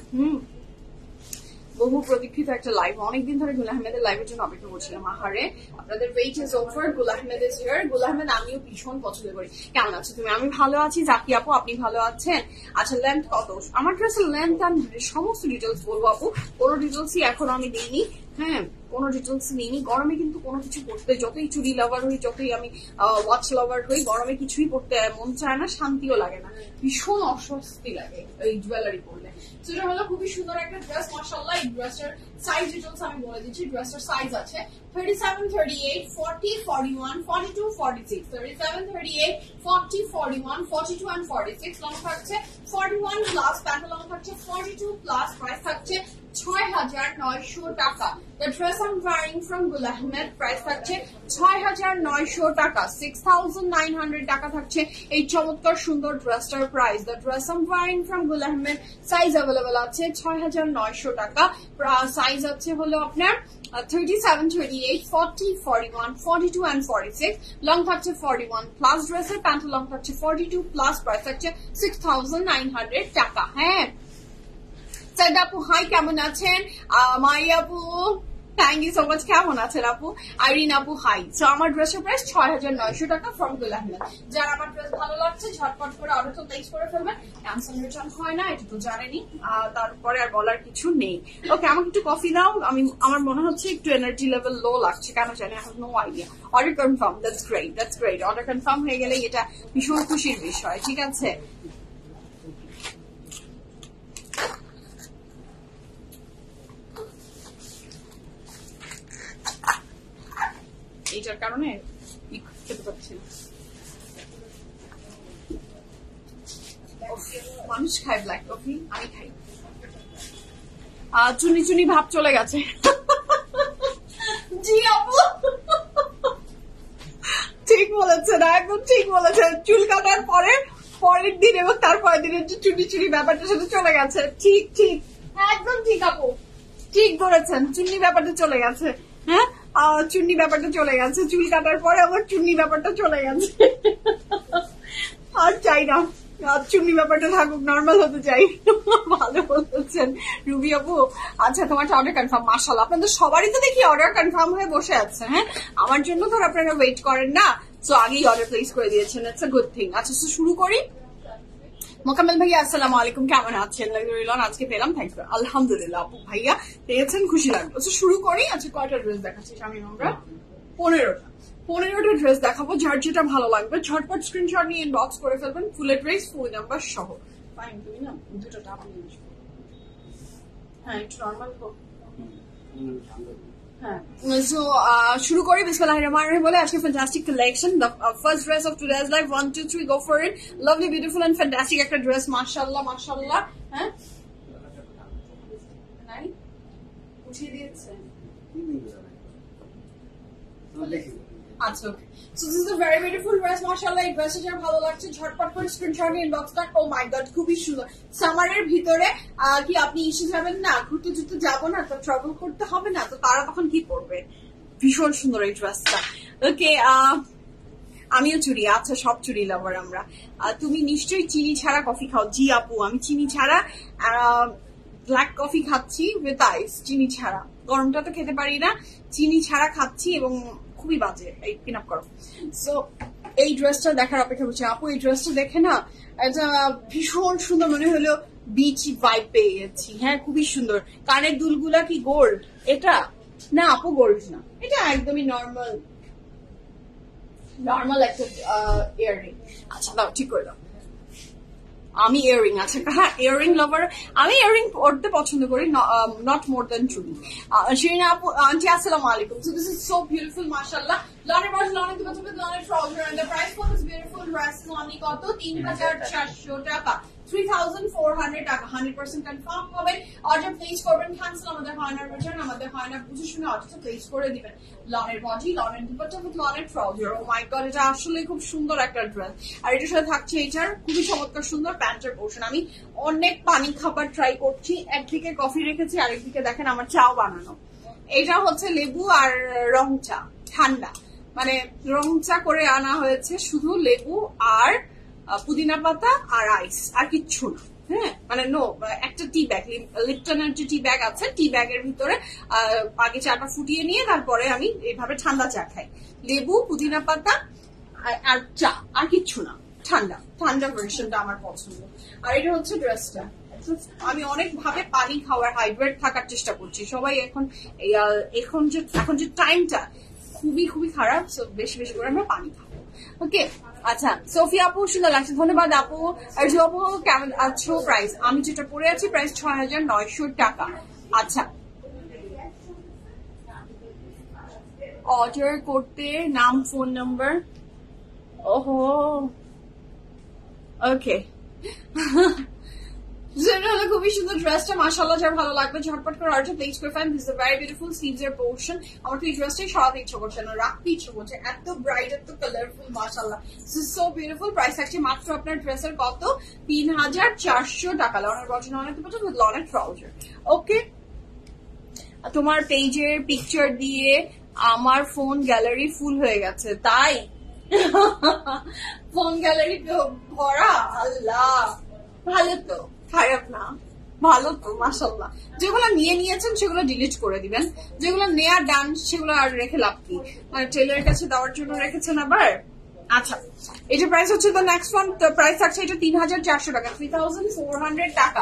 বহু প্রতীক্ষিত একটা লাইভ, অনেকদিন ধরে গুল আহমেদের লাইভের জন্য অপেক্ষা করছিলাম। আহারে আপনাদের ওয়েট ইজ ওভার, গুল আহমেদ ইজ হিয়ার। গুল আহমেদ আমিও ভীষণ পছন্দ করি। কেমন আছো তুমি? আমি ভালো আছি। জাকি আপু আপনি ভালো আছেন? আচ্ছা লেন্থ কত? আমার ড্রেসের লেন্থ আমি সমস্ত ডিটেলস বলবো আপু, কোনো ডিটেলসই এখন আমি দিইনি, হ্যাঁ কোনো ডিটেলস নিইনি। গরমে কিন্তু কোনো কিছু পড়তে, যতই চুড়ি লাভার হই, যতই আমি ওয়াচ লাভার হই, গরমে কিছুই পড়তে মন চায় না, শান্তিও লাগে না, ভীষণ অস্বস্তি লাগে এই জুয়েলারি পরলে। সেটা হলো খুবই সুন্দর একটা ড্রেস মাশাআল্লাহ। এই ড্রেসটার সাইজ ডিটেলস আমি বলে দিচ্ছি। ড্রেসটার সাইজ আছে 37, 38, 40, 41, 42, 46, 37, 38, 40, 41, 42 and 46। লং থাকছে 41 প্লাস, প্যান্ট লং থাকছে 42 প্লাস, প্রাইস থাকছে ৬,৯০০ টাকা। The dress I'm wearing from Gul Ahmed, price থাকছে ৬,৯০০ টাকা, 6,900 টাকা থাকছে এই চমৎকার সুন্দর ড্রেসটার price. The dress I'm wearing from Gul Ahmed, size available আছে ৬,৯০০ টাকা। সাইজ আছে হলো আপনার 37, 38, 40, 41, 42 and 46। লং থাকছে 41 প্লাস, ড্রেসের প্যান্ট লং থাকছে 42 প্লাস, প্রাইস থাকছে 6,900 টাকা। হ্যাঁ সাইদ আপু হাই, কেমন আছেন? মাই আপু থ্যাংক ইউ সো মাচ। কেমন আছেন আপু? আইরিন আপু হাই। সো আমার ড্রেসের প্রাইস ৬৯০০ টাকা ফ্রম গুল আহমেদ। যার আমার ড্রেস ভালো লাগছে ঝটপট করে অর্ডার তো প্লেস করে ফেলবেন। ক্যান্সেল রিটার্ন হয় না, এটা তো জানেনি। তারপরে আর বলার কিছু নেই। ওকে, আমাকে একটু কফি দাও। আমার মনে হচ্ছে একটু এনার্জি লেভেল লো লাগছে, কেন জানি, I have no idea. Order confirm, that's great, that's great. Order confirm হয়ে গেলে এটা ভীষণ খুশির বিষয়। ঠিক আছে, এইটার কারণে খেতে পারছি না। মানুষ খায় ব্ল্যাক কফি, আমি খাই। চুনি চুনি ভাব চলে গেছে। জি আপু ঠিক বলেছেন, একদম ঠিক বলেছেন। চুল কাটার পরের দিন এবং তারপরের দিনের যে চুনি চুনি ব্যাপারটা সেটা চলে গেছে। ঠিক ঠিক, একদম ঠিক আপু, ঠিক ধরেছেন। চুন্নি ব্যাপারটা চলে গেছে। হ্যাঁ, চুন্নি ব্যাপারটা চলে গেছে। চুল কাটার পরে আমার চুন্নি ব্যাপারটা চলে গেছে। আর চাই না চুন্নি ব্যাপারটা থাকুক, নর্মাল হতে চাই। ভালো বলতেছেন রুবি আপু। আচ্ছা, তোমার অর্ডার কনফার্ম। মাশাআল্লাহ, আপনাদের সবারই তো দেখি অর্ডার কনফার্ম হয়ে বসে আছে। হ্যাঁ, আমার জন্য তো আপনারা ওয়েট করেন না, তো আগেই অর্ডার প্লেস করে দিয়েছেন। It's a good thing. আচ্ছা, শুরু করি। মোকাম্মেল ভাইয়া আসসালামু আলাইকুম, কেমন আছেন? আজকে পেলাম, থ্যাংক ইউ। আলহামদুলিল্লাহ আপু ভাইয়া পেয়েছেন, খুশি লাগলো। আচ্ছা, শুরু করি। আচ্ছা, কয়টা ড্রেস দেখাচ্ছি আমি? আমরা 15টা ড্রেস দেখাবো। যার যেটা ভালো লাগবে ঝটপট স্ক্রিনশট নিয়ে ইনবক্স করে ফেলবেন, ফুলের ড্রেস, ফোন নাম্বার সহ। ফাইন, তুমি না দুটো টাকা নিয়ে আসবে। হ্যাঁ, একটু নর্মাল হোক। শুরু করি বিসমিল্লাহির রহমানির রহিম বলে। আজকে fantastic collection, the first dress of today's life. 1 2 3 go for it. Lovely, beautiful and fantastic একটা ড্রেস। মাশাআল্লাহ মাশাআল্লাহ। হ্যাঁ, নাই উঠিয়ে দিয়েছে। আচ্ছা, ওকে। So this is a very beautiful dress, mashallah. এই ড্রেসটা যার ভালো লাগছে ঝটপট করে স্ক্রিনশট নিয়ে ইনবক্স করেন। ও মাই গড, খুবই সুন্দর। সামারের ভিতরে কি আপনি ইস্যু যাবেন না, ঘুরতে ঘুরতে যাবো না, তো ট্রাভেল করতে হবে না, তো তারা তখন কি করবে? ভীষণ সুন্দর এই ড্রেসটা। ওকে, আমিও চুরি। আচ্ছা, সব চুরি লাভার আমরা। তুমি নিশ্চয়ই চিনি ছাড়া কফি খাও? জি আপু, আমি চিনি ছাড়া ব্ল্যাক কফি খাচ্ছি উইথ আইস, চিনি ছাড়া। গরমটা তো খেতে পারি না, চিনি ছাড়া খাচ্ছি এবং খুবই বাজে। এই পিন আপ করো। সো এই ড্রেসটা দেখার অপেক্ষা করছি আপু। এই ড্রেসটা দেখে না এটা ভীষণ সুন্দর মনে হলো, বিচ ভাইব পেয়ে গেছি। হ্যাঁ, খুবই সুন্দর। কানের দুলগুলা কি গোল্ড? এটা না আপু, গোল্ড না, এটা একদমই নর্মাল একটা ইয়াররিং। আচ্ছা দাও, ঠিক করে দাও। আমি ইয়াররিং, আচ্ছা হ্যাঁ, ইয়াররিং লাভার। আমি ইয়াররিং পড়তে পছন্দ করি, নট মোর দ্যান চুড়ি। শিরিনা আপু, আন্টি আসসালামু আলাইকুম। So this is so beautiful, মাশাআল্লাহ। লনের বর্ষ, লনের দুপাশে লনের trouser and the price for this beautiful dress only কত? ৩,৪০০ টাকা, 3,400 টাকা। 100% কনফার্ম হবে। অর্ডার প্লেস করবেন, ক্যান্সেল আমাদের হয় না, রিটার্ন আমাদের হয় না, বুঝে শুনে অর্ডারটা প্লেস করে দিবেন। লনের বডি, লনের দুপাট্টা উইথ লনের ট্রাউজার। ও মাই গড, এটা আসলে খুব সুন্দর একটা ড্রেস। আর এটার সাথে থাকছে এটার খুবই চমৎকার সুন্দর প্যান্টের পোর্শন। আমি অনেক পানি খাবার ট্রাই করছি, একদিকে কফি রেখেছি, আরেকদিকে দেখেন আমার চাও বানানো। এটা হচ্ছে লেবু আর রং চা, ঠান্ডা, মানে রং চা করে আনা হয়েছে, শুধু লেবু আর পুদিনা পাতা আর আইস, আর কিচ্ছু না। হ্যাঁ, মানে নো, একটা টি ব্যাগ, লিপটনের যে টি ব্যাগ আছে, টি ব্যাগের ভিতরে আগে চাটা ফুটিয়ে নিয়ে তারপরে আমি এইভাবে ঠান্ডা চা খাই। লেবু, পুদিনা পাতা আর চা, আর কিচ্ছু না। ঠান্ডা ঠান্ডা ভার্সনটা আমার পছন্দ। আর এটা হচ্ছে ড্রেসটা। আমি অনেক ভাবে পানি খাওয়ার, হাইড্রেট থাকার চেষ্টা করছি। সবাই এখন যে টাইমটা খুবই খুবই খারাপ, সো বেশি বেশি করে আমরা পানি খাবো। ওকে, আচ্ছা সোফিয়া আপু, সুন্দর লাগছে, ধন্যবাদ আপু। আর যে আপু কেমন আছো? প্রাইস আমি যেটা পরে আছি প্রাইস 6,900 টাকা। আচ্ছা, অর্ডার করতে নাম, ফোন নাম্বার। ওহো, ওকে। যেটা হলো খুবই সুন্দর ড্রেসটা, মাশাআল্লাহ। যার ভালো লাগবে ঝটপট করে অর্ডার প্লেস করে ফেলেন। This is very beautiful sleeves এর পোর্শন। আমার তো এই ড্রেসটাই সরাতে ইচ্ছে করছে না, রাখতে ইচ্ছে করছে, এত ব্রাইট, এত কালারফুল, মাশাআল্লাহ। This is so beautiful. Price থাকছে মাত্র আপনার ড্রেসের কত? 3,400 টাকা। লনের বটন, লনের দুপাট্টা উইথ লনের ট্রাউজার। ওকে, তোমার পেজের পিকচার দিয়ে আমার ফোন গ্যালারি ফুল হয়ে গেছে, তাই? ফোন গ্যালারি ভরা? আল্লাহ, ভালো তো, খারাপ না। ভালো তো মাশাআল্লাহ। যেগুলো নিয়েছেন সেগুলো ডিলিট করে দিবেন, যেগুলো নেয়া ডান সেগুলো আর রেখে লাভ কি, মানে টেলরের কাছে দেওয়ার জন্য রেখেছেন আবার। আচ্ছা, এটা প্রাইস হচ্ছে তো নেক্সট ওয়ান, প্রাইস থাকছে এটা 3400 টাকা, 3400 টাকা।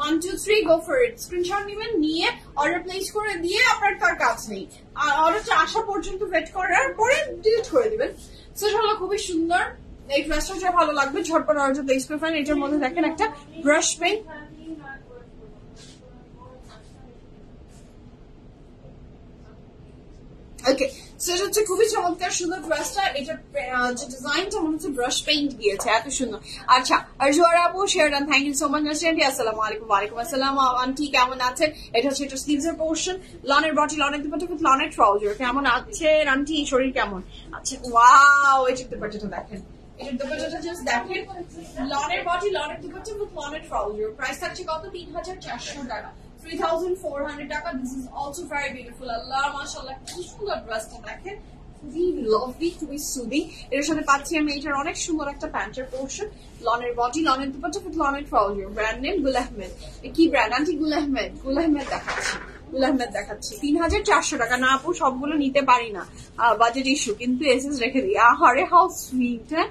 1 2 3 গো ফর ইট। স্ক্রিনশট নেবেন, নিয়ে অর্ডার প্লেস করে দিয়ে আপনার তার কাজ নেই, আর অর্ডারটা আসা পর্যন্ত ওয়েট করার পরে ডিলিট করে দিবেন। সেটা খুবই সুন্দর, এই ড্রেসটা ভালো লাগবে, ঝটপট অর্ডার প্লেস করে ফেলেন। এটার মধ্যে দেখেন একটা ব্রাশ পেন, ওকে, সেটা হচ্ছে খুবই চমৎকার সুন্দর ড্রেসটা। এটা যে ডিজাইনটা মনে হচ্ছে ব্রাশ পেইন্ট দিয়েছে, এত সুন্দর। আচ্ছা, আর জোয়ার আপু শেয়ারডান, thank you so much aunty. আসসালামু আলাইকুম। ওয়ালাইকুম আসসালাম আন্টি, কেমন আছেন? এটা হচ্ছে এটা স্লিভস এর পোর্শন, লনের বডি, লনের দুপাট্টা উইথ লনের ট্রাউজার। কেমন আছেন আন্টি? শরীর কেমন? আচ্ছা, ওয়াও, এই দুপাট্টাটা দেখেন, এটার দুপাট্টাটা জাস্ট দেখেন, লনের বডি, লনের দুপাট্টা উইথ লনের ট্রাউজার। প্রাইস থাকছে কত? 3400 টাকা, 3400 টাকা। This is also very beautiful. আল্লাহ মাশাআল্লাহ, কি সুন্দর ড্রেসটা দেখেন, খুবই লাভলি, খুবই সুদিং। এর সাথে পাচ্ছি আমি এটার অনেক সুন্দর একটা প্যান্টের পোর্শন, লনের বডি, লনের দুপাট্টা উইথ লনের trouser. Brand name Gul Ahmed. কি ব্র্যান্ড আন্টি? গুল আহমেদ। গুল আহমেদ দেখাচ্ছি, গুল আহমেদ দেখাচ্ছি। 3400 টাকা। না আপু, সবগুলো নিতে পারি না, বাজেট ইস্যু, কিন্তু এসএস রেখে দিই। আহারে হাউ সুইট, হ্যাঁ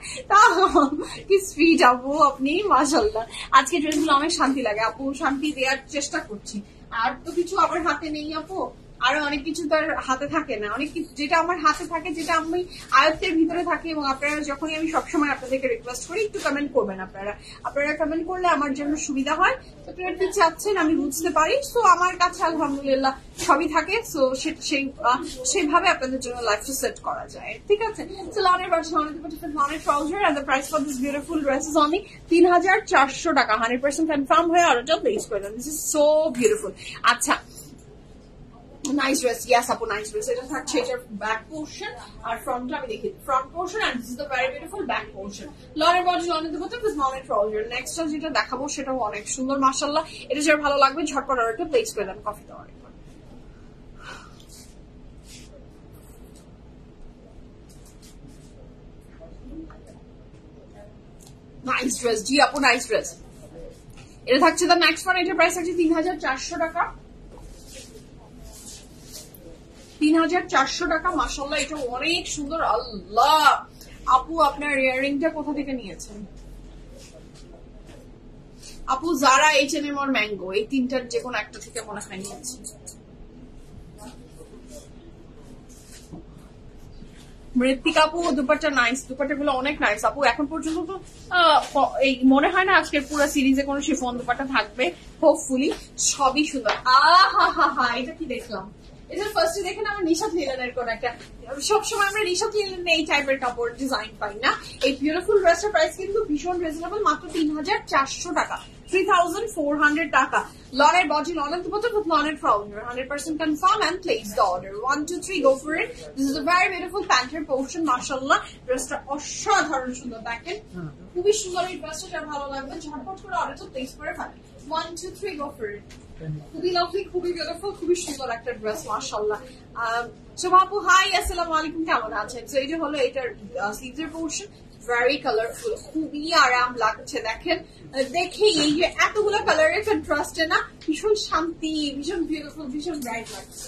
কি সুইট আপু আপনি, মাশাআল্লাহ। আজকে ড্রেসগুলো অনেক শান্তি লাগে আপু, শান্তি দেওয়ার চেষ্টা করছি। আর তো কিছু আমার হাতে নেই আপু, আরো অনেক কিছু তার হাতে থাকে না, অনেক কিছু যেটা আমার হাতে থাকে, যেটা আমি আয়ত্তের ভিতরে থাকে। এবং আপনারা যখনই আমি সবসময় আপনাদেরকে রিকোয়েস্ট করি একটু কমেন্ট করবেন, আপনারা কমেন্ট করলে আমার জন্য সুবিধা হয়। আপনারা কি চাচ্ছেন আমি বুঝতে পারি, সো আমার কাছে আলহামদুলিল্লাহ সবই থাকে, সো সেইভাবে আপনাদের জন্য লাইফটা সেট করা যায়, ঠিক আছে? সো লনের বাস, লনের trouser, and the price for this beautiful dress is only 3400 টাকা। 100% কনফার্ম হয়ে অর্ডারটা প্লেস করে দেন। This is so beautiful. আচ্ছা, নাইস ড্রেস, ইয়েস আপু, নাইস ড্রেস। এটা থাকছে এটার ব্যাক পোর্শন, আর ফ্রন্টটা আমি দেখি, front portion, and this is the very beautiful back portion. লনের বডি, লনের দুপাট্টা উইথ লনের ট্রাউজার। নেক্সট যেটা দেখাবো সেটাও অনেক সুন্দর মাশাআল্লাহ। এটা যার ভালো লাগবে ঝটপট অর্ডারটা প্লেস করে দেন। কফি দেওয়ার নাইস ড্রেস, জি আপু, নাইস ড্রেস। এটা থাকছে দ্য নেক্সট ওয়ান, এটার প্রাইস থাকছে 3400 টাকা, 3400 টাকা। মাশাআল্লাহ, এটা অনেক সুন্দর। আল্লাহ আপু, আপনার ইয়াররিংটা কোথা থেকে নিয়েছেন? আপু যারা, H&M আর ম্যাঙ্গো, এই তিনটার যে কোনো একটা থেকে মনে হয় নিয়েছি। মৃত্তিকা আপু, দুপাট্টা নাইস, দুপাট্টা গুলো অনেক নাইস আপু। এখন পর্যন্ত তো এই মনে হয় না আজকের পুরো সিরিজে কোনো শিফন দুপাট্টা থাকবে, হোপফুলি। সবই সুন্দর। আহা, এটা কি দেখলাম? এটা ফার্স্টে দেখেন আমার নিশাত লিলেনের কোন একটা, সবসময় আমরা নিশাত লিলেন এই টাইপের কাপড় ডিজাইন পাই না। এই বিউটিফুল ড্রেসটার প্রাইস কিন্তু ভীষণ রিজনেবল, মাত্র 3400 টাকা, 3400 টাকা। লনের বডি, লনের দুপাট্টা উইথ লনের trouser. 100% confirm and place the order. 1 2 3 go for it. This is a very beautiful প্যান্টের পোর্শন। মাশাআল্লাহ, ড্রেসটা অসাধারণ সুন্দর। দেখেন খুবই সুন্দর এই ড্রেসটা, যার ভালো লাগবে ঝটপট করে অর্ডারটা প্লেস করে ফেলেন। 1 2 3 গো ফর ইট। খুবই লাভলি, খুবই বিউটিফুল, খুবই সুন্দর একটা ড্রেস মাশাআল্লাহ। শোভা আপু, হাই, আসসালামু আলাইকুম, কেমন আছেন? তো এই যে হলো এটার স্লিভসের পোর্শন, ভেরি কালারফুল, খুবই আরাম লাগছে। দেখেন, দেখে এই যে এতগুলো কালারের কন্ট্রাস্টে না ভীষণ শান্তি, ভীষণ বিউটিফুল, ভীষণ ব্রাইট লাগছে।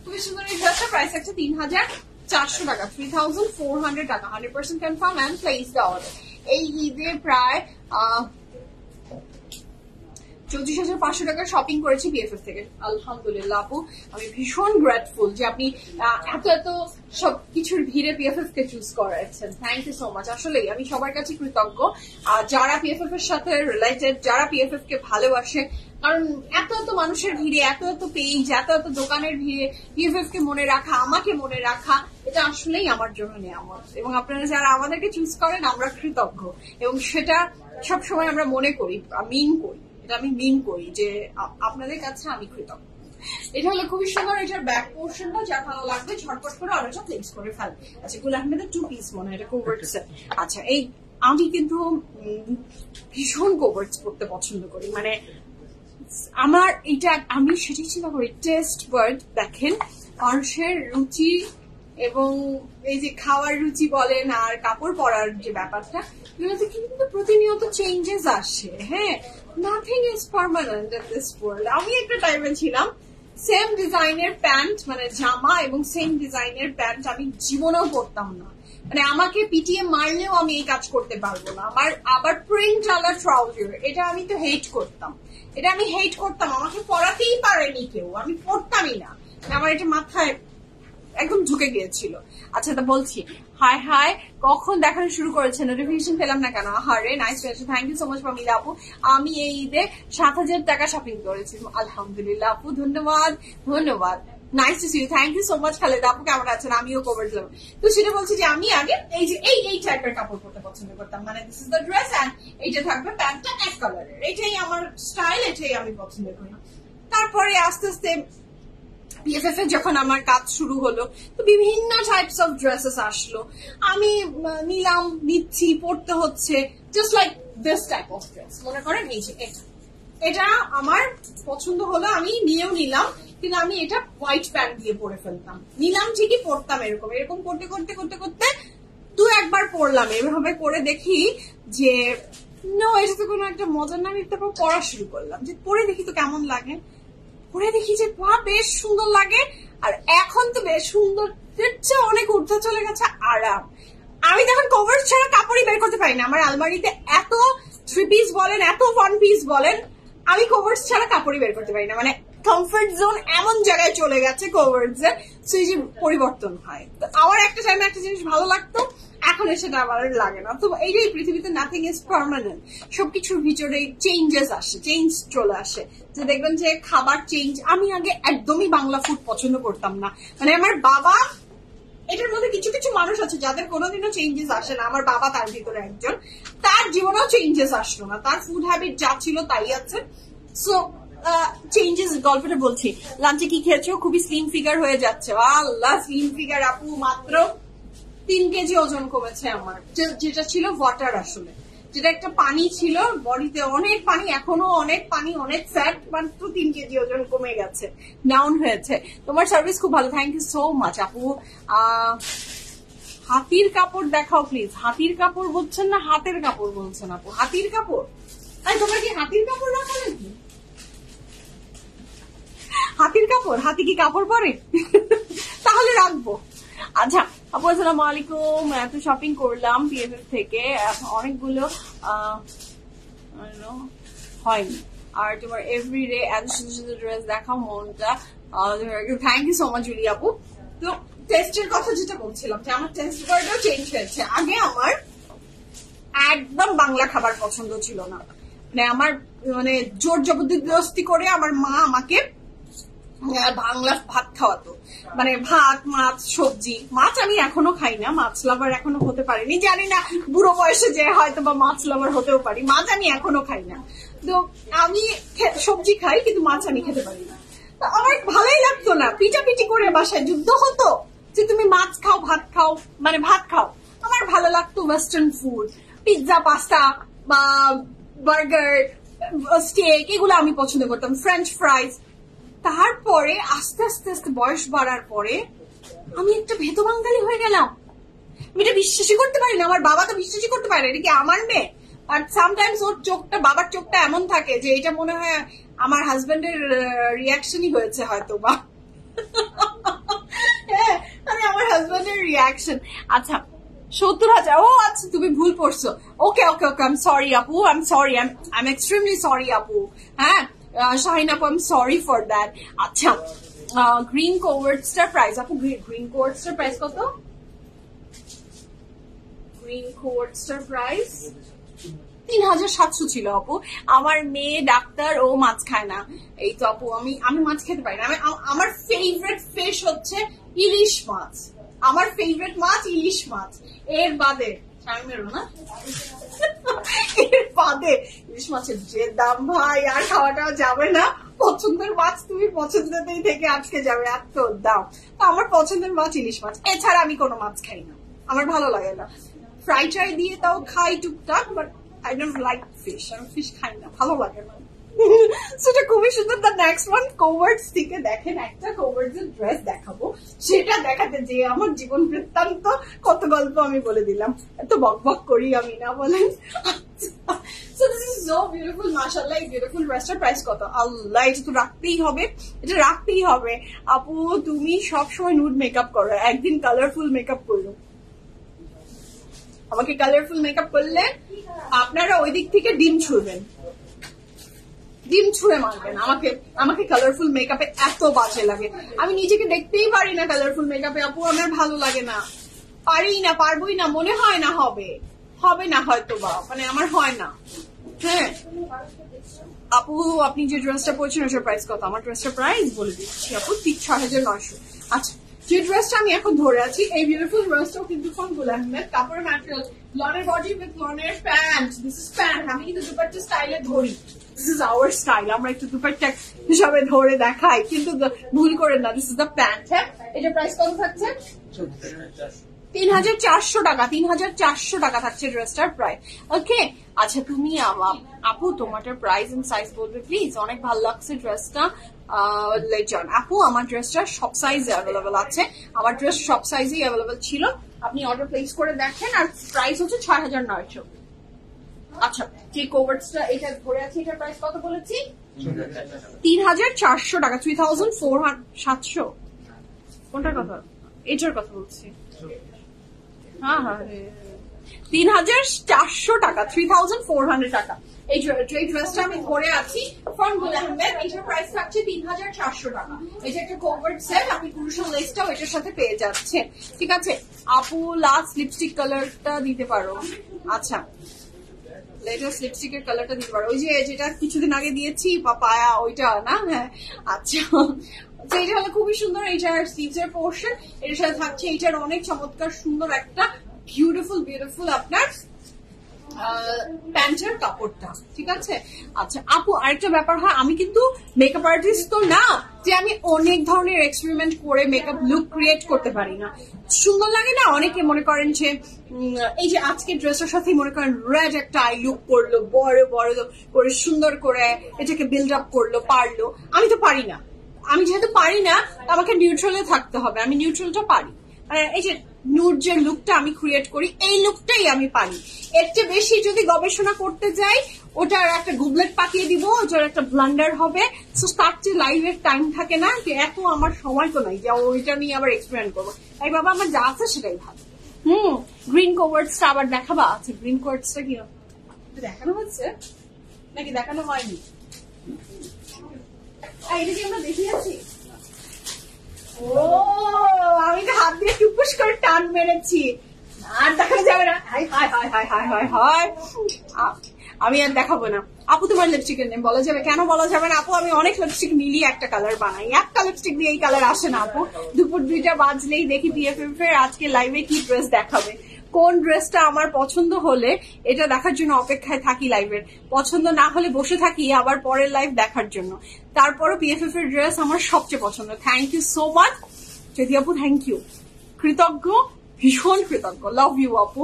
খুবই সুন্দর এই ড্রেসটা, প্রাইস আছে 3400 টাকা, 3400 টাকা। 100% confirm and place the order. এই ঈদে প্রায় 34,500 টাকা শপিং করেছি বিএফএফ থেকে। আলহামদুলিল্লাহ আপু, আমি ভীষণ গ্রেটফুল যে আপনি এত সবকিছুর ভিড়ে পিএফএফ কে চুজ করেছেন। Thank you so much. আসলে আমি সবার কাছে কৃতজ্ঞ যারা পিএফএফ এর সাথে রিলেটেড, যারা পিএফএফ কে ভালোবাসে। কারণ এত মানুষের ভিড়ে, এত পেজ, এত দোকানের ভিড়ে পিএফএফ কে মনে রাখা, আমাকে মনে রাখা, এটা আসলেই আমার জন্য নিয়ামত। এবং আপনারা যারা আমাদেরকে চুজ করেন, আমরা কৃতজ্ঞ, এবং সেটা সবসময় আমরা মনে করি, আমি মিন করি যে আপনাদের কাছে আমি কৃতজ্ঞ। এটা হলো খুবই সুন্দর, এটার ব্যাক পোর্শনটা যা ভালো লাগবে ঝটপট করে অর্ডারটা প্লেস করে ফেল। আচ্ছা, গুল আহমেদের 2 পিস মনে হয়, এটা কোভার্টস। আচ্ছা, এই আমি কিন্তু ভীষণ কোভার্টস পড়তে পছন্দ করি, মানে আমার এটা আমি সেটাই চিন্তা করি। টেস্ট বার্ড দেখেন, মানুষের রুচি এবং এই যে খাওয়ার রুচি বলেন আর কাপড় পরার যে ব্যাপারটা, এগুলোতে কিন্তু প্রতিনিয়ত চেঞ্জেস আসে। হ্যাঁ, nothing is permanent in this world. আমি একটা টাইমে ছিলাম সেম ডিজাইনের প্যান্ট মানে জামা এবং সেম ডিজাইনের প্যান্ট আমি জীবনেও পরতাম না। মানে আমাকে পিটিএ মারলেও আমি এই কাজ করতে পারবো না। আমার আবার প্রিন্ট আলা ট্রাউজার, এটা আমি তো হেট করতাম, এটা আমি হেট করতাম। আমাকে পরাতেই পারেনি কেউ, আমি পরতামই না। আমার এটা মাথায় একদম ঢুকে গিয়েছিল। আচ্ছা, তা বলছি হাই হাই, কখন দেখানো শুরু করেছে? নোটিফিকেশন পেলাম না কেন? আহারে, nice to thank you so much Famila আপু। আমি এই ঈদে 7,000 টাকা শপিং করেছি, আলহামদুলিল্লাহ আপু, ধন্যবাদ ধন্যবাদ। Nice to see you, thank you so much Khaleda আপু। কেমন আছেন? আমিও কভার দিলাম। তো সেটা বলছি যে আমি আগে এই যে এই টাইপের কাপড় পরতে পছন্দ করতাম, মানে this is the dress and এইটা থাকবে প্যান্টটা এক কালারের, এটাই আমার স্টাইল, এটাই আমি পছন্দ করি। তারপরে আস্তে আস্তে বিএফএফ এ যখন আমার কাজ শুরু হলো, তো বিভিন্ন টাইপস অফ ড্রেসেস আসলো, আমি নিলাম, নিচ্ছি, পড়তে হচ্ছে, just like this type of dress. মনে করেন এই যে এটা আমার পছন্দ হলো, আমি নিয়েও নিলাম, কিন্তু আমি এটা হোয়াইট প্যান্ট দিয়ে পরে ফেলতাম। নিলাম ঠিকই, পরতাম এরকম এরকম করতে করতে করতে করতে 2-1 পরলাম। এভাবে করে দেখি যে নো, এটা তো কোনো একটা মজার না। আমি তারপর পড়া শুরু করলাম, যে পরে দেখি তো কেমন লাগে। পরে দেখি যে বেশ সুন্দর লাগে, আর এখন তো বেশ সুন্দর, অনেক ঊর্ধ্বে চলে গেছে আরাম। আমি তখন কভার ছাড়া কাপড়ই বের করতে পারি না। আমার আলমারিতে এত 3 পিস বলেন, এত 1 পিস বলেন, আমি কভার্স ছাড়া কাপড়ই বের করতে পারি না। মানে কমফর্ট জোন এমন জায়গায় চলে গেছে কভার্স এর, সেই যে পরিবর্তন হয়। আমার একটা টাইমে একটা জিনিস ভালো লাগতো, এখন সেটা আমার লাগে না। তো এইটাই পৃথিবীতে, নাথিং ইজ পার্মানেন্ট। সবকিছুর ভিতরে চেঞ্জেস আসে, চেঞ্জ চলে আসে। যে দেখবেন যে খাবার চেঞ্জ, আমি আগে একদমই বাংলা ফুড পছন্দ করতাম না। মানে আমার বাবা, এটার মধ্যে কিছু কিছু মানুষ আছে যাদের কোনোদিনও চেঞ্জেস আসে না, আমার বাবা তার ভিতরে একজন, তার জীবনেও চেঞ্জেস আসলো না, তার ফুড হ্যাবিট যা ছিল তাই আছে। সো চেঞ্জেস গল্পটা বলছি। লাঞ্চে কি খেয়েছো? খুবই স্লিম ফিগার হয়ে যাচ্ছে। আল্লাহ, স্লিম ফিগার আপু, মাত্র 3 কেজি ওজন কমেছে আমার, যেটা ছিল ওয়াটার, আসলে যেটা একটা পানি ছিল বডিতে, অনেক পানি, এখনো অনেক পানি, অনেক ফ্যাট, মাত্র 3 কেজি ওজন কমে গেছে, ডাউন হয়েছে। তোমার সার্ভিস খুব ভালো, থ্যাংক ইউ সো মাচ আপু। হাতির কাপড় দেখাও প্লিজ। হাতির কাপড় বলছেন না হাতের কাপড় বলছেন আপু? হাতির কাপড়, তোমার কি হাতির কাপড় রাখা নাকি? হাতির কাপড়, হাতি কি কাপড় পরে? তাহলে রাখবো। আচ্ছা আপু, আসসালামু আলাইকুম। এত শপিং করলাম বিএফএফ থেকে, অনেকগুলো হয়নি। আর তোমার এভরিডে এত সুন্দর সুন্দর ড্রেস দেখাও, মনটা। Thank you so much Julie আপু। তো টেস্টের কথা যেটা বলছিলাম, যে আমার টেস্ট ওয়ার্ডও চেঞ্জ হয়েছে। আগে আমার একদম বাংলা খাবার পছন্দ ছিল না, মানে আমার জোর জবরদস্তি করে আমার মা আমাকে বাংলা ভাত খাওয়াতো, মানে ভাত, মাছ, সবজি। মাছ আমি এখনো খাই না, মাছ লাভার এখনো হতে পারিনি, জানি না বুড়ো বয়সে যে হয়তো বা মাছ লাভার হতেও পারি। মাছ আমি এখনো খাই না, তো আমি সবজি খাই, কিন্তু মাছ আমি খেতে পারি না। আমার ভালোই লাগতো না, পিটাপিটি করে বাসায় যুদ্ধ হতো যে তুমি মাছ খাও, ভাত খাও, মানে ভাত খাও। আমার ভালো লাগতো ওয়েস্টার্ন ফুড, পিৎজা, পাস্তা বা বার্গার, স্টেক, এগুলো আমি পছন্দ করতাম, ফ্রেঞ্চ ফ্রাইজ। তারপরে আস্তে আস্তে আস্তে বয়স বাড়ার পরে আমি একটা ভেত বাঙালি হয়ে গেলাম। আমি এটা বিশ্বাসই করতে পারি না, আমার বাবা তো বিশ্বাসই করতে পারে না, এটা কি আমার মেয়ে। বাট সামটাইমস ওর চোখটা, বাবার চোখটা এমন থাকে যে এটা মনে হয় আমার হাজবেন্ডের রিয়াকশনই হয়েছে হয়তো বা। হ্যাঁ, মানে আমার হাজবেন্ডের রিয়াকশন। আচ্ছা, 70,000। ও আচ্ছা, তুমি ভুল পড়ছো। ওকে ওকে ওকে, আই এম সরি আপু, I am sorry, I am extremely sorry আপু। হ্যাঁ শাহিন আপু, I am sorry for that. আচ্ছা, গ্রিন কোয়ার্টসটার প্রাইস আপু, গ্রিন কোয়ার্টসটার প্রাইস কত? গ্রিন কোয়ার্টসটার প্রাইস 3,700 ছিল আপু। আমার মেয়ে ডাক্তার, ও মাছ খায় না। এই তো আপু, আমি মাছ খেতে পারি না। আমার ফেভারিট ফিশ হচ্ছে ইলিশ মাছ, আমার ফেভারিট মাছ ইলিশ মাছ। এর বাদে না, এর বাদে ইলিশ মাছের যে দাম ভাই, আর খাওয়াটাও যাবে না। পছন্দের মাছ তুমি পছন্দতেই থেকে আটকে যাবে, এত দাম। তো আমার পছন্দের মাছ ইলিশ মাছ, এছাড়া আমি কোনো মাছ খাই না, আমার ভালো লাগে না। ফ্রাই ট্রাই দিয়ে তাও খাই টুকটাক, but I don't like fish. আমি ফিশ খাই না, ভালো লাগে না। সেটা খুবই সুন্দর। দ্য নেক্সট ওয়ান কোভার্টস থেকে দেখেন একটা কোভার্টস এর ড্রেস দেখাবো, সেটা দেখাতে যে আমার জীবন বৃত্তান্ত কত গল্প আমি বলে দিলাম, এত বকবক করি আমি না বলেন। So this is so beautiful, mashallah, এই beautiful ড্রেসটার প্রাইস কত? আল্লাহ, এটা তো রাখতেই হবে, এটা রাখতেই হবে। আপু তুমি সবসময় নুড মেকআপ করো, একদিন কালারফুল মেকআপ করলো। আমাকে কালারফুল মেকআপ করলে আপনারা ওই দিক থেকে ডিম ছুঁড়বেন, ডিম ছুঁড়ে মারবেন। আমাকে কালারফুল মেকআপে এত বাজে লাগে, আমি নিজেকে দেখতেই পারি না কালারফুল মেকআপে। আপু আমার ভালো লাগে না, পারি না, পারবোই না, মনে হয় না হবে না হয়তো বা, মানে আমার হয় না। হ্যাঁ আপু, আপনি যে ড্রেসটা পরছেন ওটার প্রাইস কত? আমার ড্রেসটার প্রাইস বলে দিচ্ছি আপু, 6,900। আচ্ছা, যে ড্রেসটা আমি এখন ধরে আছি, এই বিউটিফুল ড্রেসটাও কিন্তু ফ্রম গুল আহমেদ, কাপড় ম্যাটেরিয়াল, লনের বডি উইথ লনের প্যান্ট। দিস ইজ প্যান্ট, আমি কিন্তু দুপাট্টা স্টাইলে ধরি, দিস ইজ আওয়ার স্টাইল, আমরা একটু দুপাট্টা হিসাবে ধরে দেখাই, কিন্তু ভুল করেন না, দিস ইজ দ্য প্যান্ট। হ্যাঁ, এটার প্রাইস কত থাকছে? 3,400 টাকা, 3,400 টাকা থাকছে ড্রেসটার প্রাইস। ওকে, আচ্ছা তুমি আপু তোমাদের প্রাইস এন্ড সাইজ বলবে প্লিজ? অনেক ভালো লাগছে ড্রেসটা। লেজন আপু, আমার ড্রেসটা সব সাইজে অ্যাভেলেবল আছে, আমার ড্রেস সব সাইজেই অ্যাভেলেবল ছিল, আপনি অর্ডার প্লেস করে দেখেন। আর প্রাইস হচ্ছে 6,900। আচ্ছা, যে কোভার্টসটা এটা ধরে আছে এটার প্রাইস কত বলেছি? 3,400 টাকা, 3,400। কোনটার কথা? এটার কথা বলছি। হ্যাঁ হ্যাঁ, 3,400 টাকা, 3,400 টাকা। এই ড্রেসটা আমি ধরে আছি ফ্রম গুল আহমেদ, এটার প্রাইস থাকছে 3,400 টাকা। এটা একটা কোভার্ট সেট, আপনি পুরুষের লেসটাও এটার সাথে পেয়ে যাচ্ছে। ঠিক আছে আপু, লাস্ট লিপস্টিক কালারটা দিতে পারো? আচ্ছা, লেটেস্ট লিপস্টিকের কালারটা দিতে পারো, ওই যে যেটা কিছুদিন আগে দিয়েছি পাপায়া, ওইটা না? হ্যাঁ আচ্ছা, এইটা হলো খুবই সুন্দর, এইটার স্লিভসের পোর্শন, এটার সাথে থাকছে এইটার অনেক চমৎকার সুন্দর একটা বিউটিফুল আপনার প্যান্টের কাপড়টা। ঠিক আছে, আচ্ছা আপু আরেকটা ব্যাপার হয়, আমি কিন্তু মেকআপ আর্টিস্ট তো না যে আমি অনেক ধরনের এক্সপেরিমেন্ট করে মেকআপ লুক ক্রিয়েট করতে পারি না। সুন্দর লাগে না? অনেকে মনে করেন যে এই যে আজকে ড্রেসের সাথে মনে করেন রেড একটা আই লুক করলো, বড় বড় করে সুন্দর করে এটাকে বিল্ড আপ করলো, পারলো। আমি তো পারি না, আমি যেহেতু পারি না আমাকে নিউট্রালে থাকতে হবে, আমি নিউট্রালটা পারি। এই যে নুড যে লুকটা আমি ক্রিয়েট করি, এই লুকটাই আমি পারি। এর চেয়ে বেশি যদি গবেষণা করতে যাই, ওটার একটা গুবলেট পাকিয়ে দিব, ওটার একটা ব্লান্ডার হবে। সো তার চেয়ে লাইভের টাইম থাকে না, যে এত আমার সময় তো নাই যে ওইটা নিয়ে আবার এক্সপেরিমেন্ট করবো। তাই বাবা আমার যা আছে সেটাই ভালো। গ্রিন কোভার্টসটা আবার দেখাবা? আচ্ছা, গ্রিন কোভার্টসটা কি দেখানো হচ্ছে নাকি দেখানো হয়নি? এটা কি আমরা দেখিয়েছি? ও, আমি তো হাত দিয়ে টুকুস করে টান মেরেছি, আর দেখানো যাবে না। High high high high high high high, আমি আর দেখাবো না। আপু তোমার লিপস্টিকের নেম বলা যাবে? কেন বলা যাবে না আপু, আমি অনেক লিপস্টিক মিলিয়ে একটা কালার বানাই, একটা লিপস্টিক দিয়ে এই কালার আসে না আপু। দুপুর 2টা বাজলেই দেখি BFF এর আজকে লাইভে কি ড্রেস দেখাবে, কোন ড্রেসটা আমার পছন্দ হলে এটা দেখার জন্য অপেক্ষায় থাকি, লাইভের পছন্দ না হলে বসে থাকি আবার পরের লাইভ দেখার জন্য। তারপরও BFF এর ড্রেস আমার সবচেয়ে পছন্দ। থ্যাংক ইউ সো মাচ যদি আপু, থ্যাংক ইউ, কৃতজ্ঞ, ভীষণ কৃতজ্ঞ, লাভ ইউ আপু।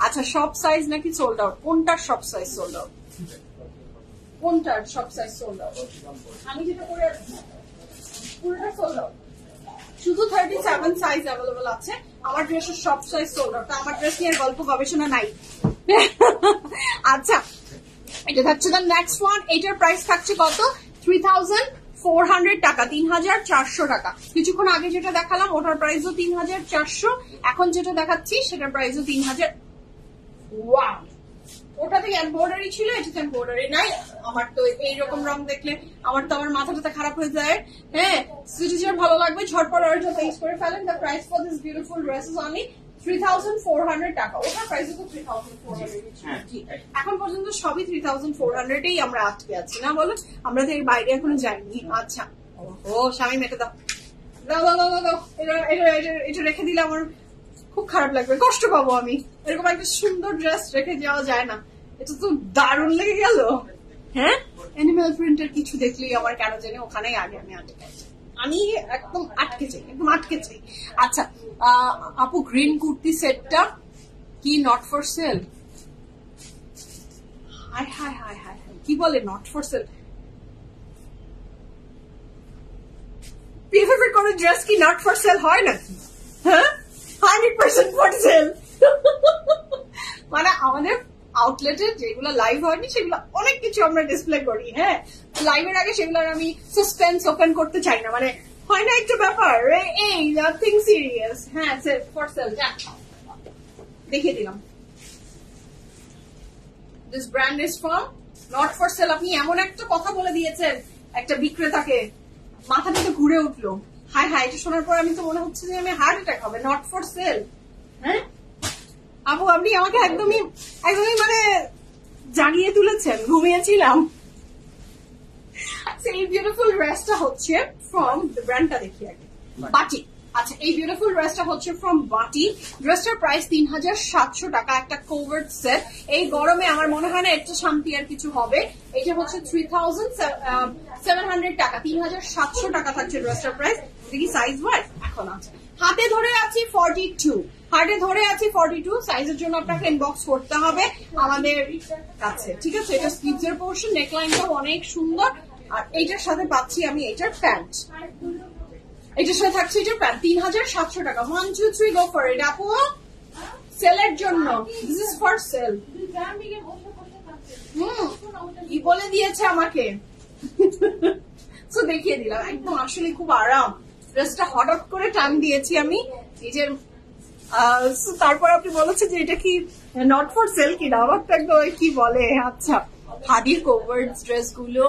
আচ্ছা, সব সাইজ নাকি সোল্ড আউট? কোনটার সব সাইজ সোল্ড আউট? কোনটার সব সাইজ সোল্ড আউট? আমি যেটা করে পুরোটা সোল্ড আউট, শুধু 37 সাইজ অ্যাভেলেবল আছে। আমার ড্রেসের সব সাইজ সোল্ড আউট, আমার ড্রেস নিয়ে গল্প গবেষণা নাই। আচ্ছা, এটা থাকছে দ্য নেক্সট ওয়ান, এটার প্রাইস থাকছে কত? 3,400 টাকা, 3,400 টাকা। কিছুক্ষণ আগে যেটা দেখালাম ওটার প্রাইসও 3,400, এখন যেটা দেখাচ্ছি সেটার প্রাইসও 3,000। ওয়াও, ওটাতে এমব্রয়ডারি ছিল, এটাতে এমব্রয়ডারি নাই। আমার তো এইরকম রং দেখলে আমার মাথাটা খারাপ হয়ে যায়। হ্যাঁ, সিটিজার ভালো লাগবে, ঝটপট অর্ডার প্লেস করে ফেলেন। The price for this beautiful dress is only 3,400 টাকা। ওটার প্রাইস তো 3,400। এখন পর্যন্ত সবই 3,400-এই আমরা আটকে আছি না, বলো? আমরা তো এর বাইরে এখনো যাইনি। আচ্ছা, ও স্বামী মেটে দাও, দাও দাও দাও দাও, এটা রেখে দিলে আমার খুব খারাপ লাগবে, কষ্ট পাবো আমি। এরকম একটা সুন্দর ড্রেস রেখে যাওয়া যায় না, এটা তো দারুণ লেগে গেল। হ্যাঁ, অ্যানিমাল প্রিন্টের কিছু দেখলেই আমার কেন জানি ওখানেই আগে আমি আটকে যাই, আমি একদম আটকে চাই, একদম আটকে চাই। আচ্ছা আপু, গ্রিন কুর্তি সেটটা কি not for sale? High high high high, কি বলে নট ফর সেল? PFF এর কোনো ড্রেস কি নট ফর সেল হয় নাকি? হ্যাঁ, 100% ফর সেল। মানে আমাদের আউটলেটে যেগুলো লাইভ হয়নি সেগুলো অনেক কিছু আমরা ডিসপ্লে করি। হ্যাঁ, লাইভের আগে সেগুলোর আমি সাসপেন্স ওপেন করতে চাই না, মানে হয় না একটা ব্যাপার, এই নাথিং সিরিয়াস। হ্যাঁ, ফর সেল দেখিয়ে দিলাম। This brand is from not for sale. আপনি এমন একটা কথা বলে দিয়েছেন একটা বিক্রেতাকে, মাথাটা তো ঘুরে উঠলো। হাই হাই, এটা শোনার পর আমি তো মনে হচ্ছে যে আমি হার্ট অ্যাটাক হবে। Not for sale. হ্যাঁ আপু, আপনি আমাকে একদমই মানে জাগিয়ে তুলেছেন, ঘুমিয়েছিলাম। এই বিউটিফুল ড্রেসটা হচ্ছে ফ্রম ব্র্যান্ডটা দেখি আগে, বাটি। আচ্ছা, এই বিউটিফুল ড্রেসটা হচ্ছে ফ্রম বাটি। ড্রেসটার প্রাইস 3700 টাকা, একটা কোভার্ট সেট। এই গরমে আমার মনে হয় না একটু শান্তি আর কিছু হবে। এটা হচ্ছে 3700 টাকা, 3700 টাকা থাকছে ড্রেসটার প্রাইস। দেখি সাইজ ওয়াইজ এখন আছে, হাতে ধরে আছি 42, হাতে ধরে আছি 42 সাইজের জন্য আপনাকে ইনবক্স করতে হবে আমাদের কাছে, ঠিক আছে? এটা স্লিভস এর পোর্শন, নেকলাইনটাও অনেক সুন্দর। আর এইটার সাথে পাচ্ছি আমি এটার প্যান্ট, এটার সাথে থাকছে এটার প্যান্ট। 3700 টাকা। 1 2 3 গো ফর ইট আপু, সেলের জন্য। This is for sale. কি বলে দিয়েছে আমাকে, তো দেখিয়ে দিলাম। একদম আসলে খুব আরাম। ড্রেসটা হঠাৎ করে টান দিয়েছি আমি নিজের। তারপর আপনি বলেছেন যে এটা কি নট ফর সেল কিনা, আমার তো একদম কি বলে। আচ্ছা, খাদির কোভার্ড ড্রেস গুলো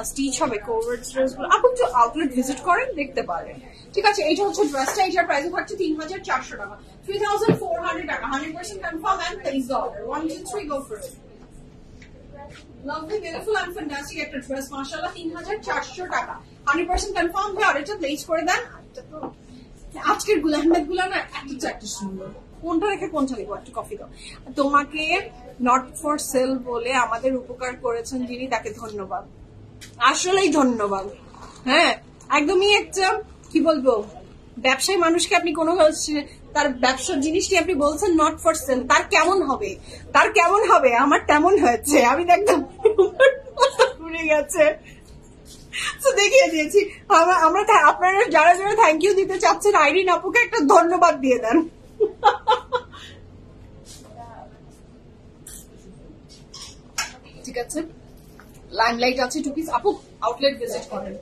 স্টিচ হবে, কোভার্ড ড্রেস গুলো আপনি একটু আউটলেট ভিজিট করেন, দেখতে পারেন, ঠিক আছে? এটা হচ্ছে ড্রেসটা, এটার প্রাইস থাকছে 3400 টাকা, 3400 টাকা। 100% confirm and place the order. 1 2 3 go for it. Lovely beautiful and fantastic একটা ড্রেস, মাশাআল্লাহ। 3400 টাকা, 100% কনফার্ম হয়ে অর্ডারটা প্লেস করে দেন। আজকের আহমেদ গুলো না একটা সুন্দর, কোনটা রেখে কোনটা লিখবো, একটু কফি দাও। তোমাকে নট ফর সেল বলে আমাদের উপকার করেছেন যিনি, তাকে ধন্যবাদ, আসলেই ধন্যবাদ। হ্যাঁ, একদমই একটা কি বলবো, ব্যবসায়ী মানুষকে আপনি কোনো তার ব্যবসার জিনিসটি আপনি বলছেন নট ফর সেল, তার কেমন হবে, তার কেমন হবে? আমার তেমন হয়েছে, আমি একদম ঘুরে গেছে। দেখিয়ে দিয়েছি আমরা। আপনারা যারা যারা থ্যাংক ইউ দিতে চাচ্ছেন আইরিন আপুকে একটা ধন্যবাদ দিয়ে দেন। ঠিক আছে, লাইমলাইট আছে 2 পিস। আপু আউটলেট ভিজিট করেন,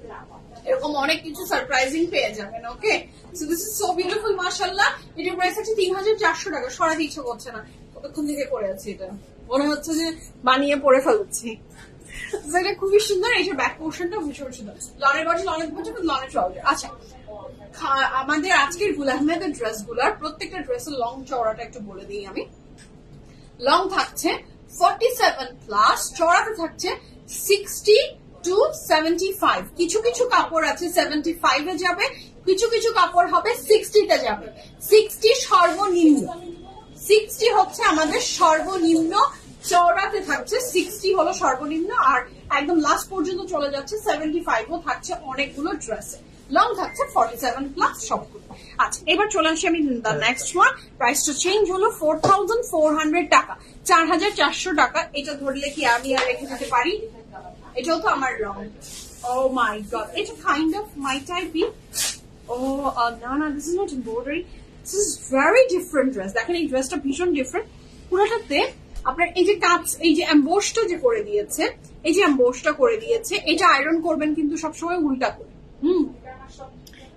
এরকম অনেক কিছু সারপ্রাইজিং পেয়ে যাবেন। Okay, so this is so beautiful, মাশাআল্লাহ। এটার প্রাইস আছে 3400 টাকা। সরাতে ইচ্ছে করছে না, কতক্ষণ থেকে করে আছি, এটা মনে হচ্ছে যে বানিয়ে পরে ফেলছি। এটা খুবই সুন্দর, এটার ব্যাক পোর্শনটা ভীষণ সুন্দর। লনের বডি, লনের দুপাট্টা, লনের ট্রাউজার। আচ্ছা, আমাদের আজকের গুল আহমেদের ড্রেস গুলার প্রত্যেকটা ড্রেসের লং চওড়াটা একটু বলে দিই আমি। লং থাকছে 47 প্লাস, চওড়াটা থাকছে 60 to 75। কিছু কিছু কাপড় আছে 75 এ যাবে, কিছু কিছু কাপড় হবে 60 তে যাবে। 60 সর্বনিম্ন, 60 হচ্ছে আমাদের সর্বনিম্ন, চওড়াতে থাকছে 60 হলো সর্বনিম্ন, আর একদম লাস্ট পর্যন্ত চলে যাচ্ছে 75ও থাকছে অনেকগুলো ড্রেসে। লং থাকছে 47 প্লাস সবগুলো। আচ্ছা, এবার চলে আসি আমি দ্য নেক্সট ওয়ান। প্রাইসটা চেঞ্জ হলো 4400 টাকা, 4400 টাকা। এটা ধরলে কি আমি আর রেখে দিতে পারি? এটাও তো আমার লং। ও মাই গড, এটা কাইন্ড অফ মাই টাইপই। ও না, this is not embroidery, this is very different dress. দেখেন এই ড্রেসটা ভীষণ ডিফারেন্ট। পুরোটাতে আপনার এই যে কাজ, এই যে এমবোসটা যে করে দিয়েছে, এই যে এমবোসটা করে দিয়েছে, এটা আয়রন করবেন কিন্তু সবসময় উল্টা করে।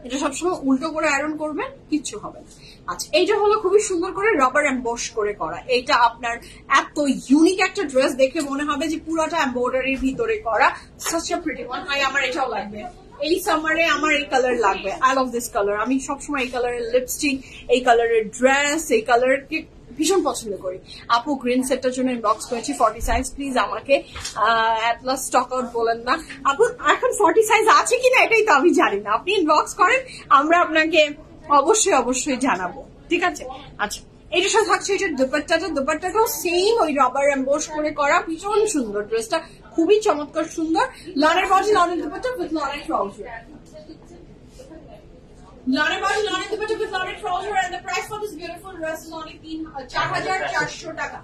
এটা সবসময় উল্টো করে আয়রন করবেন, কিচ্ছু হবে না। আচ্ছা, এইটা হলো খুবই সুন্দর করে রাবার এমবোস করে করা। এইটা আপনার এত ইউনিক একটা ড্রেস, দেখে মনে হবে যে পুরোটা এমব্রয়ডারির ভিতরে করা। Such a pretty one. আমার এটাও লাগবে, এই সামারে আমার এই কালার লাগবে। I love this colour. আমি সবসময় এই কালারের লিপস্টিক, এই কালারের ড্রেস, এই কালারের ভীষণ পছন্দ করি। আপু গ্রিন সেটটার জন্য ইনবক্স করেছি 40 সাইজ, প্লিজ আমাকে এট লাস্ট স্টক আউট বলেন না। আপু এখন 40 সাইজ আছে কিনা এটাই তো আমি জানি না, আপনি ইনবক্স করেন, আমরা আপনাকে অবশ্যই জানাবো, ঠিক আছে? আচ্ছা, এটার সাথে থাকছে এটার দুপাট্টাটাও সেম ওই রাবার এমবোস করে করা, ভীষণ সুন্দর। ড্রেসটা খুবই চমৎকার সুন্দর। লনের বডি, লনের দুপাট্টা উইথ লনের trouser. Lana body, Lana dupatta with Lana trouser, and the price for this beautiful dress is only 4400 taka,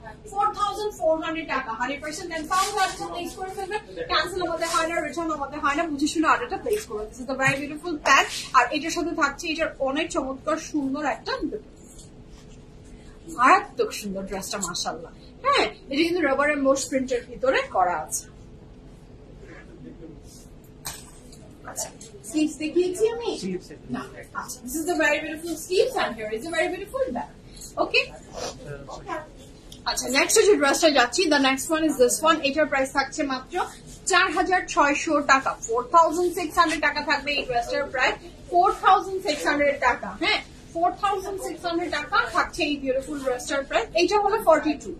4,400 টাকা 100% কনফার্ম অর্ডারটা প্লেস করে ফেলবেন ক্যান্সেল আমাদের হয় না রিটার্ন আমাদের হয় না বুঝে শুনে অর্ডারটা প্লেস করবেন this is the very beautiful pant আর এটার সাথে থাকছে এটার অনেক চমৎকার সুন্দর একটা মারাত্মক সুন্দর ড্রেসটা মাশাআল্লাহ হ্যাঁ এটা কিন্তু রাবার এমবোস প্রিন্টের ভিতরে করা আছে আচ্ছা স্লিভস দেখিয়েছি আমি না আচ্ছা this is the very beautiful sleeves and here is a very beautiful back okay আচ্ছা নেক্সট যে ড্রেসটা যাচ্ছি the next one is this one এটার প্রাইস থাকছে মাত্র 4,600 টাকা 4,600 টাকা থাকবে এই ড্রেসটার প্রাইস 4,600 টাকা হ্যাঁ 4,600 টাকা থাকছে এই বিউটিফুল ড্রেসটার প্রাইস এইটা হলো 42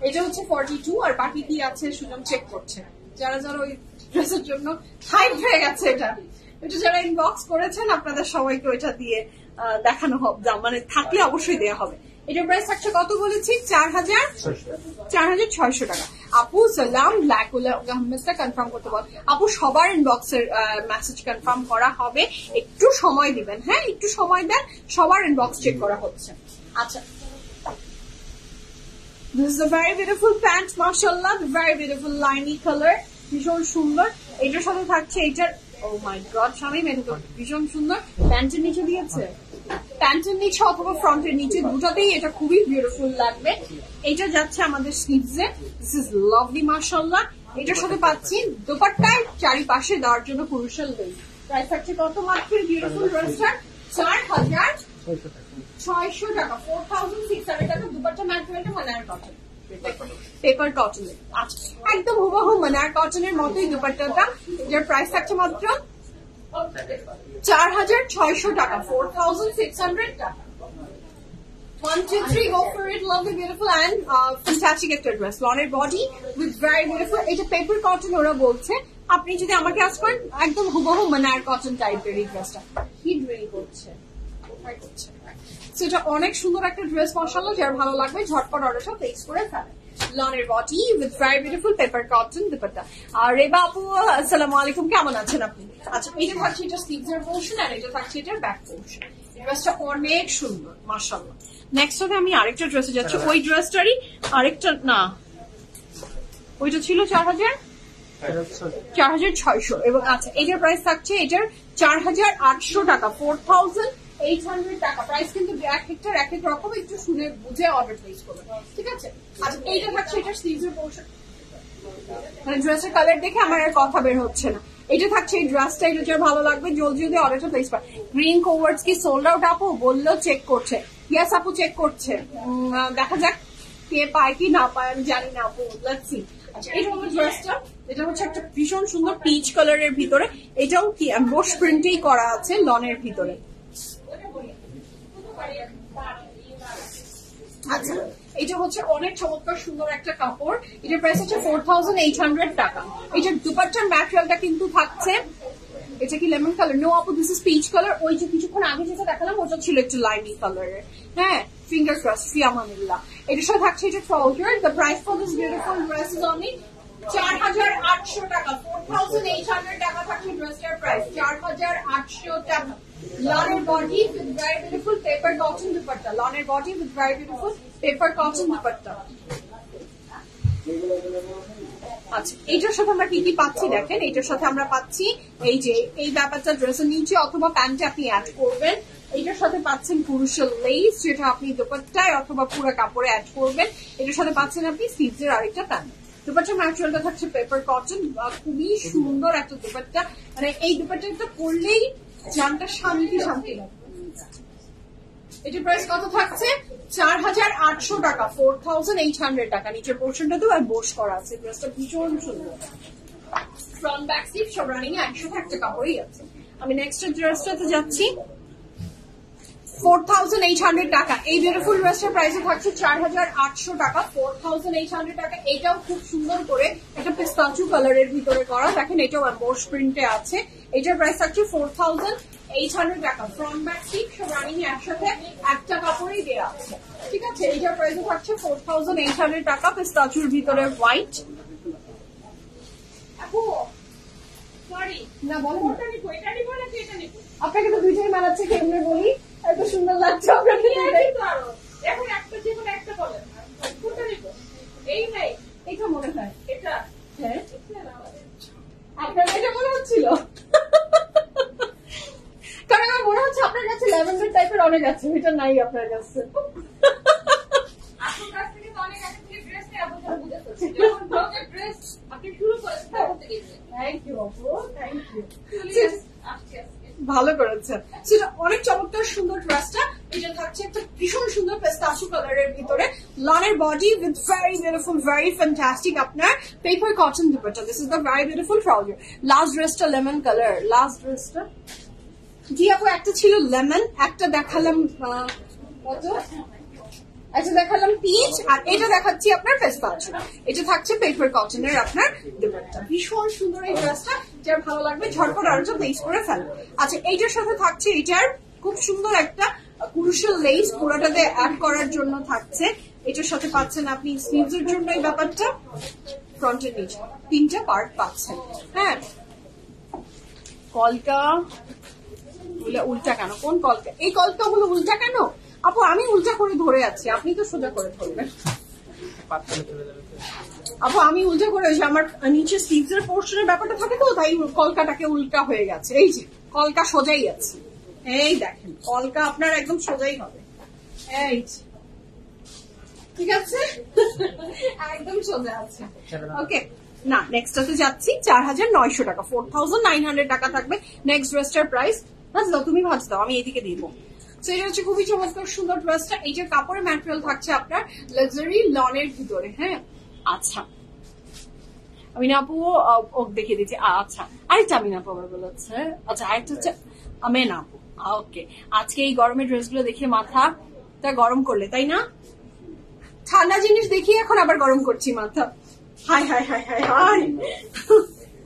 এটা হচ্ছে 42 আর বাকি কি আছে সুজন চেক করছে যারা যারা ওই ড্রেসের জন্য হাইপ হয়ে গেছে এটা যারা ইনবক্স করেছেন আপনাদের সবাইকে ওইটা দিয়ে দেখানো হবে মানে থাকলে অবশ্যই দেওয়া হবে এটার প্রাইস থাকছে কত বলেছি 4,600 টাকা আপু সালাম ব্ল্যাক আহমেদটা কনফার্ম করতে বল আপু সবার ইনবক্সের মেসেজ কনফার্ম করা হবে একটু সময় দিবেন হ্যাঁ একটু সময় দেন সবার ইনবক্স চেক করা হচ্ছে আচ্ছা this is a very beautiful pant mashallah the very beautiful liney color ভীষণ সুন্দর এটার সাথে থাকছে এটার ও মাই গড স্বামী মেরু ভীষণ সুন্দর প্যান্টের নিচে দিয়েছে প্যান্টের নিচে অথবা ফ্রন্টের নিচে দুটাতেই এটা খুবই বিউটিফুল লাগবে এটা যাচ্ছে আমাদের স্লিভসে দিস ইজ লাভলি মাশাআল্লাহ এটার সাথে পাচ্ছি দোপাট্টায় চারিপাশে দেওয়ার জন্য পুরুষের লেস প্রাইস থাকছে কত মাত্র বিউটিফুল ড্রেসটার 4,600 টাকা 4,600 টাকা দোপাট্টা ম্যাটেরিয়ালটা মানার কটন পেপার কটন আচ্ছা একদম হুবহু মানার কটনের মতোই দোপাট্টাটা যার প্রাইস থাকছে মাত্র 4,600 টাকা 4,600 টাকা 1 2 3 go for it lovely beautiful and fantastic একটা ড্রেস লনের বডি উইথ ভেরি বিউটিফুল এটা পেপার কটন ওরা বলছে আপনি যদি আমাকে আজ করেন একদম হুবহু মানার কটন টাইপের এই ড্রেসটা হিট রেডি করছে এটা অনেক সুন্দর একটা ড্রেস মাশাআল্লাহ যার ভালো লাগবে ঝটপট অর্ডারটা প্লেস করে ফেলেন লনের body with very beautiful paper cotton dupatta আর রেবা আপু আসসালামু আলাইকুম কেমন আছেন আপনি আচ্ছা এটা থাকছে এটা স্লিভসের পোরশন আর এটা থাকছে এটার ব্যাক পোরশন ড্রেসটা অনেক সুন্দর মাশাআল্লাহ নেক্সট হবে আমি আরেকটা ড্রেসে যাচ্ছি ওই ড্রেসটারই আরেকটা না ওইটা ছিল 4,600 এবং আচ্ছা এটার প্রাইস থাকছে এটার 4,800 টাকা 4,800 টাকা প্রাইস কিন্তু এক এক রকম একটু শুনে বুঝে অর্ডার প্লেস করবেন ঠিক আছে আচ্ছা এইটা থাকছে এটা স্লিভসের পোরশন মানে ড্রেসের কালার দেখে আমার আর কথা বের হচ্ছে না এটা থাকছে এই ড্রেসটা এটা যার ভালো লাগবে জলদি যদি অর্ডারটা প্লেস করে গ্রিন কোভার্ডস কি সোল্ড আউট আপু বললেও চেক করছে ইয়েস আপু চেক করছে দেখা যাক কে পায় কি না পায় আমি জানি না আপু লেটস সি আচ্ছা এটা হলো ড্রেসটা এটা হচ্ছে একটা ভীষণ সুন্দর পিচ কালারের ভিতরে এটাও কি এমবোস প্রিন্টেই করা আছে লনের ভিতরে আচ্ছা এটা হচ্ছে অনেক চমৎকার সুন্দর একটা কাপড় এটার প্রাইস হচ্ছে 4,800 টাকা এটার দুপাট্টার ম্যাটেরিয়ালটা কিন্তু থাকছে এটা কি লেমন কালার নো আপু দিস ইজ পিচ কালার ওই যে কিছুক্ষণ আগে যেটা দেখালাম ওটা ছিল একটু লাইমি কালারের হ্যাঁ ফিঙ্গার ক্রস ফিয়ামানিল্লাহ এটার সাথে থাকছে এটা trouser the price for this beautiful dress is only 4,800 টাকা 4,800 টাকা থাকছে ড্রেসটার প্রাইস 4,800 টাকা লনের body with very beautiful paper cotton dupatta লনের body with very beautiful paper cotton dupatta আচ্ছা এইটার সাথে আমরা কি কি পাচ্ছি দেখেন এইটার সাথে আমরা পাচ্ছি এই যে এই ব্যাপারটা ড্রেসের নিচে অথবা প্যান্টে আপনি অ্যাড করবেন এইটার সাথে পাচ্ছেন পুরুষের লেস যেটা আপনি দুপাট্টায় অথবা পুরো কাপড়ে অ্যাড করবেন এটার সাথে পাচ্ছেন আপনি স্লিভসের আরেকটা প্যান্ট দুপাট্টার ম্যাটেরিয়ালটা থাকছে পেপার কটন খুবই সুন্দর একটা দুপাট্টা মানে এই দুপাট্টাটা পরলেই জানটা শান্তি শান্তি লাগবে এটার প্রাইস কত থাকছে 4,800 টাকা 4,800 টাকা নিচের পোর্শনটাতেও আর বোস করা আছে ড্রেসটা ভীষণ সুন্দর ফ্রন্ট ব্যাক স্লিভ সব রানিং একসাথে একটা কাপড়ই আছে আমি নেক্সট ড্রেসটাতে যাচ্ছি 4,800 টাকা এই বিউটিফুল ড্রেসটার প্রাইসে থাকছে 4,800 টাকা 4,800 টাকা এটাও খুব সুন্দর করে একটা পিস্তাচু কালারের ভিতরে করা দেখেন এটাও বোস প্রিন্টে আছে এটার প্রাইস থাকছে 4,800 টাকা ফ্রন্ট ব্যাক স্লিভ সব রানিং একসাথে একটা কাপড়ই দেওয়া আছে ঠিক আছে এটার প্রাইসে থাকছে 4,800 টাকা পিস্তাচুর ভিতরে হোয়াইট না বলো আপনাকে তো দুইটাই মানাচ্ছে কেমনে বলি এত সুন্দর লাগছে আপনাকে এখন একটা যে কোনো একটা বলেন গেছে, ওইটা নাই আপনার কাছে। ভালো করেছে, সেটা অনেক চমৎকার সুন্দর ড্রেসটা। এটা থাকছে একটা ভীষণ সুন্দর পেস্তাশো কালারের ভিতরে, লনের body with very beautiful, very fantastic আপনার paper cotton dupatta. This is the very beautiful trouser. Last ড্রেসটা লেমন কালার, লাস্ট ড্রেসটা জি আপু একটা ছিল লেমন, একটা দেখালাম কত, আচ্ছা দেখালাম পিচ, আর এটা দেখাচ্ছি আপনার পেস্তাশো। এটা থাকছে পেপার কটনের আপনার দুপাট্টা, ভীষণ সুন্দর এই ড্রেসটা। যার ভালো লাগবে ঝটপট আরো প্লেস করে ফেলবে। আচ্ছা এইটার সাথে থাকছে এটার খুব সুন্দর একটা ক্রুশাল লেস, পুরোটাতে অ্যাড করার জন্য থাকছে। এটার সাথে পাচ্ছেন আপনি স্লিভস এর জন্য এই ব্যাপারটা, ফ্রন্টের নিচে 3টা পার্ট পাচ্ছেন। হ্যাঁ কলকা উল্টা কেন, কোন কলকা, এই কলকা গুলো উল্টা কেন আপু? আমি উল্টা করে ধরে আছি, আপনি তো সোজা করে ধরবেন। আপু আমি উল্টা করে, আমার নিচে স্লিভস এর পোর্শনের ব্যাপারটা থাকে তো, তাই কলকাটাকে উল্টা হয়ে গেছে। এই যে কলকা সোজাই আছে, এই দেখেন কলকা আপনার একদম সোজাই হবে, এই ঠিক আছে একদম সোজা আছে। ওকে না নেক্সটটাতে যাচ্ছি 4900 টাকা, 4900 টাকা থাকবে নেক্সট ড্রেসটার প্রাইস। ভাজ দাও তুমি, ভাজ দাও, আমি এদিকে দিব। এটা হচ্ছে খুবই চমৎকার সুন্দর ড্রেসটা। এইটার কাপড়ের ম্যাটেরিয়াল থাকছে আপনার লাক্সারি লনের ভিতরে। হ্যাঁ আচ্ছা আমি না আপু দেখিয়ে দিচ্ছি। আচ্ছা আরেকটা আমি না আপু আবার বলেছে, আচ্ছা আরেকটা হচ্ছে আমি না আপু। ওকে আজকে এই গরমের ড্রেসগুলো দেখে মাথাটা গরম করলে তাই না? ঠান্ডা জিনিস দেখিয়ে এখন আবার গরম করছি মাথা। High high high high high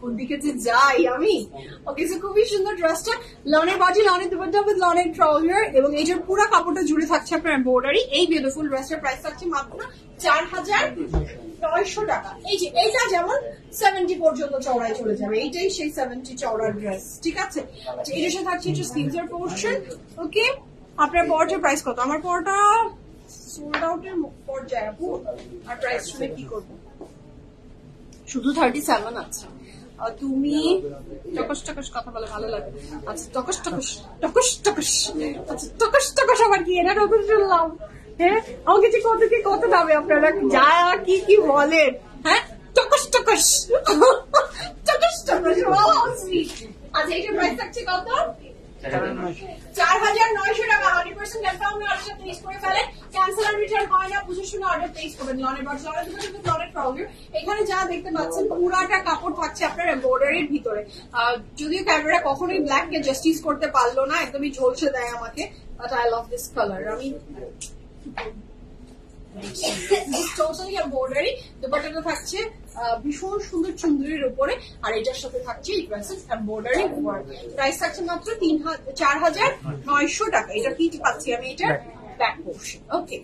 কোন দিকে যে যাই আমি। ওকে সো খুবই সুন্দর ড্রেসটা, লনের বডি, লনের দুপাট্টা উইথ লনের ট্রাউজার, এবং এইটার পুরো কাপড়টা জুড়ে থাকছে আপনার এমব্রয়ডারি। এই বিউটিফুল ড্রেসটার প্রাইস থাকছে মাত্র 4900 টাকা। এই যে এইটা যেমন 70 পর্যন্ত চওড়ায় চলে যাবে, এইটাই সেই 70 চওড়ার ড্রেস, ঠিক আছে। আচ্ছা এটার সাথে থাকছে একটু স্লিভসের পোর্শন। ওকে আপনার পরটার প্রাইস কত? আমার পরটা সোল্ড আউটের পর্যায়ে আপু, আর প্রাইস শুনে কি করবো, শুধু 37 আছে। তুমি টকস টকস কথা বলে ভালো লাগে। আচ্ছা টকস টকস টকস টকস, আচ্ছা টকস টকস আবার কি, এটা নতুন শুনলাম। হ্যাঁ আমাকে যে কত কি কত দাবে আপনারা যা কি কি বলেন। হ্যাঁ টকস টকস টকস টকস। আচ্ছা এইটার প্রাইস থাকছে কত? 4900 টাকা। 100% কনফার্ম অর্ডার প্লেস করে ফেলেন, ক্যান্সেল আর রিটার্ন হয় না, বুঝে শুনে অর্ডার প্লেস করবেন। লনের বডি, লনের ভিতরে কিন্তু লনের ট্রাউজার। এখানে যা দেখতে পাচ্ছেন পুরাটা কাপড় থাকছে আপনার এমব্রয়ডারির ভিতরে। যদিও ক্যামেরা কখনোই ব্ল্যাক কে জাস্টিস করতে পারলো না, একদমই ঝলসে দেয় আমাকে, but I love this colour. আমি টোটালি এমব্রয়ডারি, দুপাট্টাটা থাকছে ভীষণ সুন্দর চুনরির উপরে, আর এটার সাথে থাকছে এই ড্রেসের এমব্রয়ডারি ওয়ার্ক। প্রাইস থাকছে মাত্র 4900 টাকা। এটা কি পাচ্ছি আমি, এটার ব্যাক পোর্শন। ওকে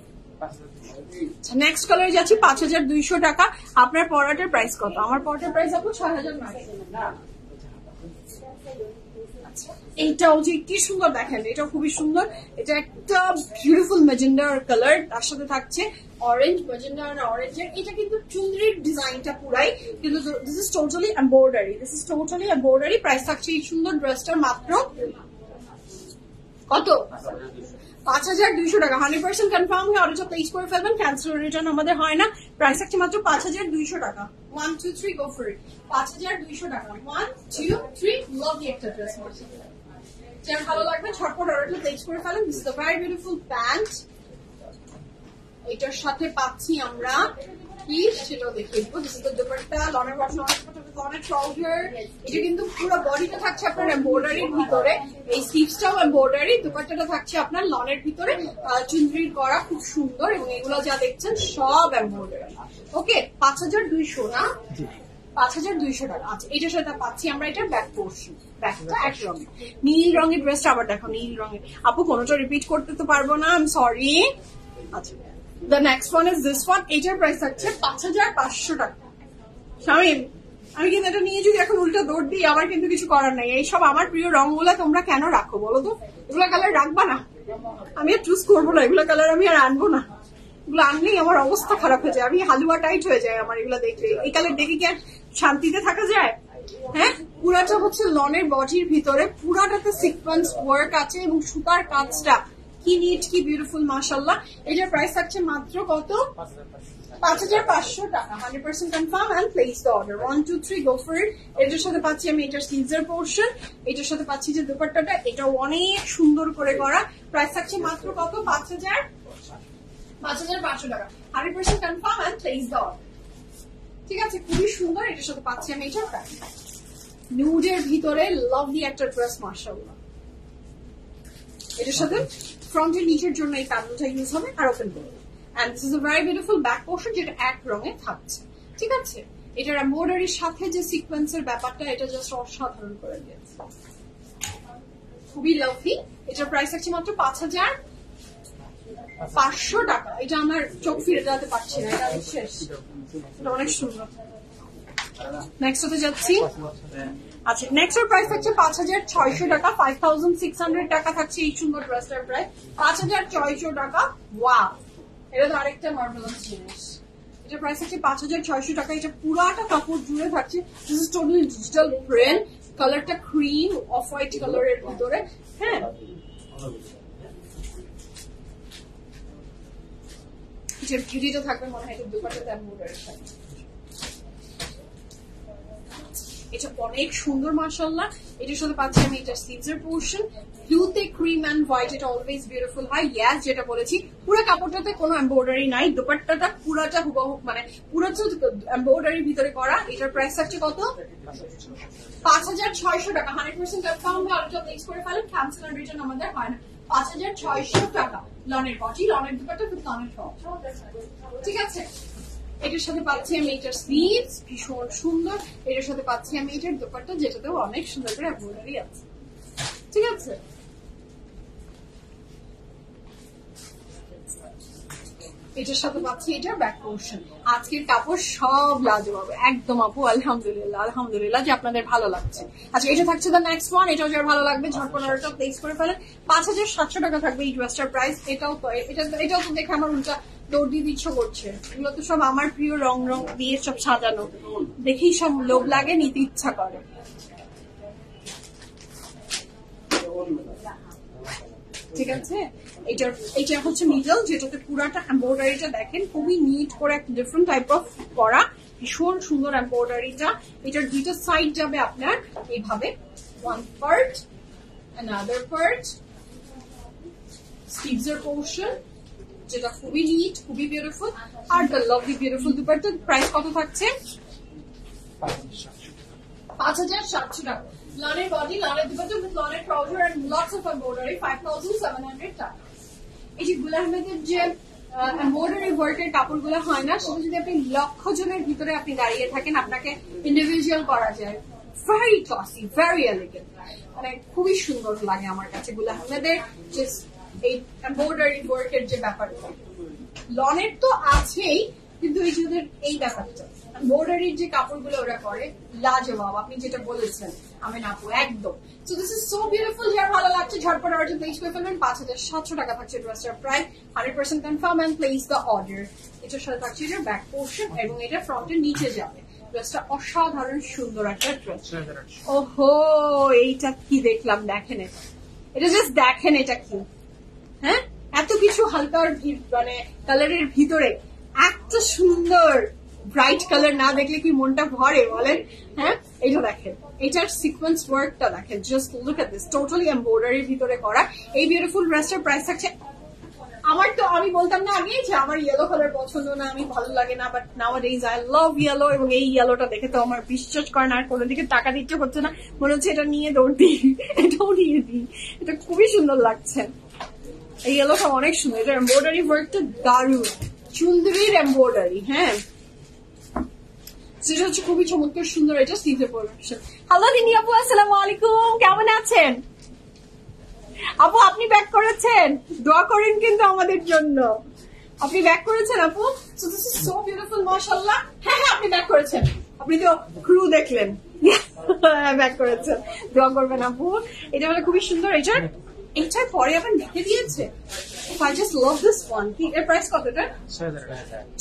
নেক্সট কালারে যাচ্ছি 5200 টাকা। আপনার পরাটার প্রাইস কত? আমার পরাটার প্রাইস আপু 6900। এইটাও যে কি সুন্দর দেখেন, এটা খুবই সুন্দর। এটা একটা বিউটিফুল ম্যাজেন্ডার কালার, তার সাথে থাকছে অরেঞ্জ, ম্যাজেন্ডা আর অরেঞ্জের। এটা কিন্তু চুনরির ডিজাইনটা পুরাই, কিন্তু this is totally embroidery, this is totally embroidery. Price থাকছে এই সুন্দর ড্রেসটার মাত্র কত? 5200 টাকা। 100% কনফার্ম হয়ে অর্ডারটা প্লেস করে ফেলবেন, ক্যান্সেল রিটার্ন আমাদের হয় না। প্রাইস থাকছে মাত্র 5200 টাকা। 1 2 3 গো ফর ইট। 5200 টাকা। 1 2 3 লাভলি একটা ড্রেস। যার ভালো লাগবে ঝটপট অর্ডারটা প্লেস করে ফেলেন। This is the very beautiful pant. এটার সাথে পাচ্ছি আমরা কি সেটাও দেখিয়ে দিব। দিস ইজ দ্য দুপাট্টা, লনের বডি, লনের ট্রাউজার। এটা কিন্তু পুরো বডিটা থাকছে আপনার এমব্রয়ডারির ভিতরে, এই স্লিভসটাও এমব্রয়ডারি, দুপাট্টাটা থাকছে আপনার লনের ভিতরে চুনরির করা, খুব সুন্দর। এবং এগুলো যা দেখছেন সব এমব্রয়ডারি। ওকে 5200 না, 5200 টাকা। আচ্ছা এটার সাথে পাচ্ছি আমরা এটার ব্যাক পোর্শন, ব্যাকটা এক রঙের, নীল রঙের ড্রেসটা আবার দেখো নীল রঙের। আপু কোনোটা রিপিট করতে তো পারবো না, আই এম সরি। আচ্ছা the next one is this one. এটার প্রাইস থাকছে 5500 টাকা। শামিম আমি কিন্তু এটা নিয়ে যদি এখন উল্টা দৌড় দিই আমার কিন্তু কিছু করার নাই। এইসব আমার প্রিয় রঙগুলা তোমরা কেন রাখো বলো তো? এগুলা কালার রাখবা না, আমি আর চুজ করবো না, এগুলা কালার আমি আর আনবো না। এগুলো আনলেই আমার অবস্থা খারাপ হয়ে যায়, আমি হালুয়া টাইট হয়ে যায় আমার এগুলা দেখলে। এই কালার দেখে কি আর শান্তিতে থাকা যায়? হ্যাঁ পুরাটা হচ্ছে লনের বডির ভিতরে, পুরাটাতে সিকোয়েন্স ওয়ার্ক আছে এবং সুতার কাজটা কি নিট কি বিউটিফুল মাশাআল্লাহ। এটার প্রাইস থাকছে মাত্র কত? 5500 টাকা। 100% confirm and place the order. 1 2 3 go for it. এটার সাথে পাচ্ছি আমি এটার স্লিভসের পোরশন, এটার সাথে পাচ্ছি যে দুপাট্টাটা, এটা অনেক সুন্দর করে করা। প্রাইস থাকছে মাত্র কত? 5500 টাকা। 100% confirm and place the order. ঠিক আছে, খুবই সুন্দর। এটার সাথে পাচ্ছি আমি এটার প্রাইস নিউডের ভিতরে লাভলি একটা ড্রেস মাশাআল্লাহ। এটার সাথে ফ্রন্টের নিচের জন্য এই প্যানেলটা ইউজ হবে আর ওপেন করবে। And this is a very beautiful back portion যেটা এক রঙে থাকছে। ঠিক আছে, এটার এমব্রয়ডারির সাথে যে সিকোয়েন্সের ব্যাপারটা, এটা জাস্ট অসাধারণ করে দিয়েছে, খুবই লাভলি। এটার প্রাইস আছে মাত্র 5500 টাকা। এটা আমার চোখ ফিরে যেতে পারছি না, এটা শেষ। এটা অনেক সুন্দর। নেক্সট হতে যাচ্ছি। আচ্ছা, নেক্সট এর প্রাইস থাকছে 5600 টাকা। 5600 টাকা থাকছে এই সুন্দর ড্রেসটার প্রাইস। 5600 টাকা। ওয়াও, এটা তো আরেকটা মার্ভেলাস জিনিস। এটা প্রাইস হচ্ছে 5600 টাকা। এটা পুরাটা কাপড় জুড়ে থাকছে। This is totally digital print, কালারটা ক্রিম অফ হোয়াইট কালারের ভিতরে। হ্যাঁ, এটার বিউটিটা থাকবে মনে হয় এটা দুপাট্টাতে এমব্রয়ডারির সাথে। এটা অনেক সুন্দর মাশাআল্লাহ। এটার সাথে পাচ্ছি আমি এটা স্লিভসের পোরশন, ব্লুতে ক্রিম এন্ড হোয়াইট। এটা অলওয়েজ বিউটিফুল হয়। ইয়াস, যেটা বলেছি পুরো কাপড়টাতে কোনো এমব্রয়ডারি নাই, দুপাট্টাটা পুরাটা হুবহু মানে পুরোটা এমব্রয়ডারির ভিতরে করা। এটার প্রাইস থাকছে কত? 5600 টাকা। 100% কনফার্ম হয়ে অর্ডারটা প্লেস করে ফেলেন। ক্যান্সেল আর রিটার্ন আমাদের হয় না। 5600 টাকা। লনের বডি, লনের দুপাট্টা, লনের টপ। ঠিক আছে, এটার সাথে পাচ্ছি আমি এটার স্লিভস, ভীষণ সুন্দর। এটার সাথে পাচ্ছি আমি এটার দোপাট্টা, যেটাতেও অনেক সুন্দর করে এমব্রয়ডারি আছে। ঠিক আছে, এটার সাথে পাচ্ছি এটার ব্যাক পোরশন। আজকের কাপড় সব লাজবাব একদম আপু। আলহামদুলিল্লাহ, আলহামদুলিল্লাহ যে আপনাদের ভালো লাগছে। আচ্ছা, এটা থাকছে দ্য নেক্সট ওয়ান। এটাও যার ভালো লাগবে ঝটপট অর্ডারটা প্লেস করে ফেলেন। 5700 টাকা থাকবে এই ড্রেসটার প্রাইস। এটাও তো দেখে আমার উল্টা দৌড় দিয়ে ইচ্ছা করছে। এগুলো তো সব আমার প্রিয় রং রং দিয়ে সব সাজানো, দেখেই সব লোভ লাগে, নিতে ইচ্ছা করে। ঠিক আছে, এটা হচ্ছে মিডল, যেটাতে পুরাটা এমব্রয়ডারিটা দেখেন খুবই নিট করে একটা ডিফারেন্ট টাইপ অফ করা, ভীষণ সুন্দর এমব্রয়ডারিটা। এটার দুইটা সাইড যাবে আপনার এইভাবে, ওয়ান পার্ট অ্যানাদার পার্ট, স্লিভসের পোরশন যেটা খুবই নিট, খুবই বিউটিফুল। আর the lovely beautiful dupatta. Price কত থাকছে? 5700 টাকা। লনের বডি, লনের দুপাট্টা উইথ লনের trouser and lots of embroidery. 5700 টাকা। এই যে গুল আহমেদের যে এমব্রয়ডারি ওয়ার্কের কাপড়গুলো হয় না, সেটা যদি আপনি লক্ষ জনের ভিতরে আপনি দাঁড়িয়ে থাকেন, আপনাকে ইন্ডিভিজুয়াল করা যায়। ভেরি ক্লাসি, ভেরি এলিগেন্ট, মানে খুবই সুন্দর লাগে আমার কাছে গুল আহমেদের যে এই এমব্রয়ডারি ওয়ার্কের যে ব্যাপারটা। লনের তো আছেই, কিন্তু এই যে এই ব্যাপারটা এমব্রয়ডারির যে কাপড়গুলো ওরা করে, লাজবাব। আপনি যেটা বলেছেন আমেন আপু, একদম। So this is so beautiful. যার ভালো লাগছে ঝটপট অর্ডার প্লেস করে ফেলবেন। 5700 টাকা থাকছে ড্রেসটার price. 100% confirm and place the order. এটার সাথে থাকছে এটার ব্যাক পোরশন এবং এটা ফ্রন্টের নিচে যাবে। ড্রেসটা অসাধারণ সুন্দর একটা ড্রেস। ওহো, এইটা কি দেখলাম, দেখেন এটা জাস্ট দেখেন, এটা কি, হ্যাঁ, এত কিছু হালকার মানে কালারের ভিতরে একটা সুন্দর ব্রাইট কালার না দেখলে কি মনটা ভরে বলেন? হ্যাঁ, এইটা দেখেন, এটার সিকোয়েন্স ওয়ার্কটা দেখেন, just look at this, totally এমব্রয়ডারির ভিতরে করা। এই বিউটিফুল ড্রেসটার প্রাইস থাকছে, আমি বলতাম না আগে যে আমার ইয়েলো কালার পছন্দ না, আমি ভালো লাগে না, বাট নাওয়াডেজ আই লাভ ইয়েলো। এবং এই ইয়েলোটা দেখে তো আমার বিশ্বাস করেন আর কোনো দিকে টাকা দিতে হচ্ছে না, মনে হচ্ছে এটা নিয়ে দৌড় দিই, এটাও নিয়ে দিই। এটা খুবই সুন্দর লাগছে, এই ইয়েলোটা অনেক সুন্দর। এটা এমব্রয়ডারি ওয়ার্কটা দারুণ, চুনদুরির এমব্রয়ডারি। হ্যাঁ, সেটা হচ্ছে খুবই চমৎকার সুন্দর। এটা স্লিভের পোরশন। হ্যালো দিনি আপু, আসসালামু আলাইকুম, কেমন আছেন আপু? আপনি ব্যাক করেছেন, দোয়া করেন কিন্তু আমাদের জন্য। আপনি ব্যাক করেছেন আপু। So this is so beautiful মাশাআল্লাহ। হ্যাঁ, আপনি ব্যাক করেছেন, আপনি তো ক্রু দেখলেন, ব্যাক করেছেন, দোয়া করবেন আপু। এটা হলো খুবই সুন্দর। এটা এইটার পরে আবার লিখে দিয়েছে। I just love this one. এর প্রাইস কত এটা?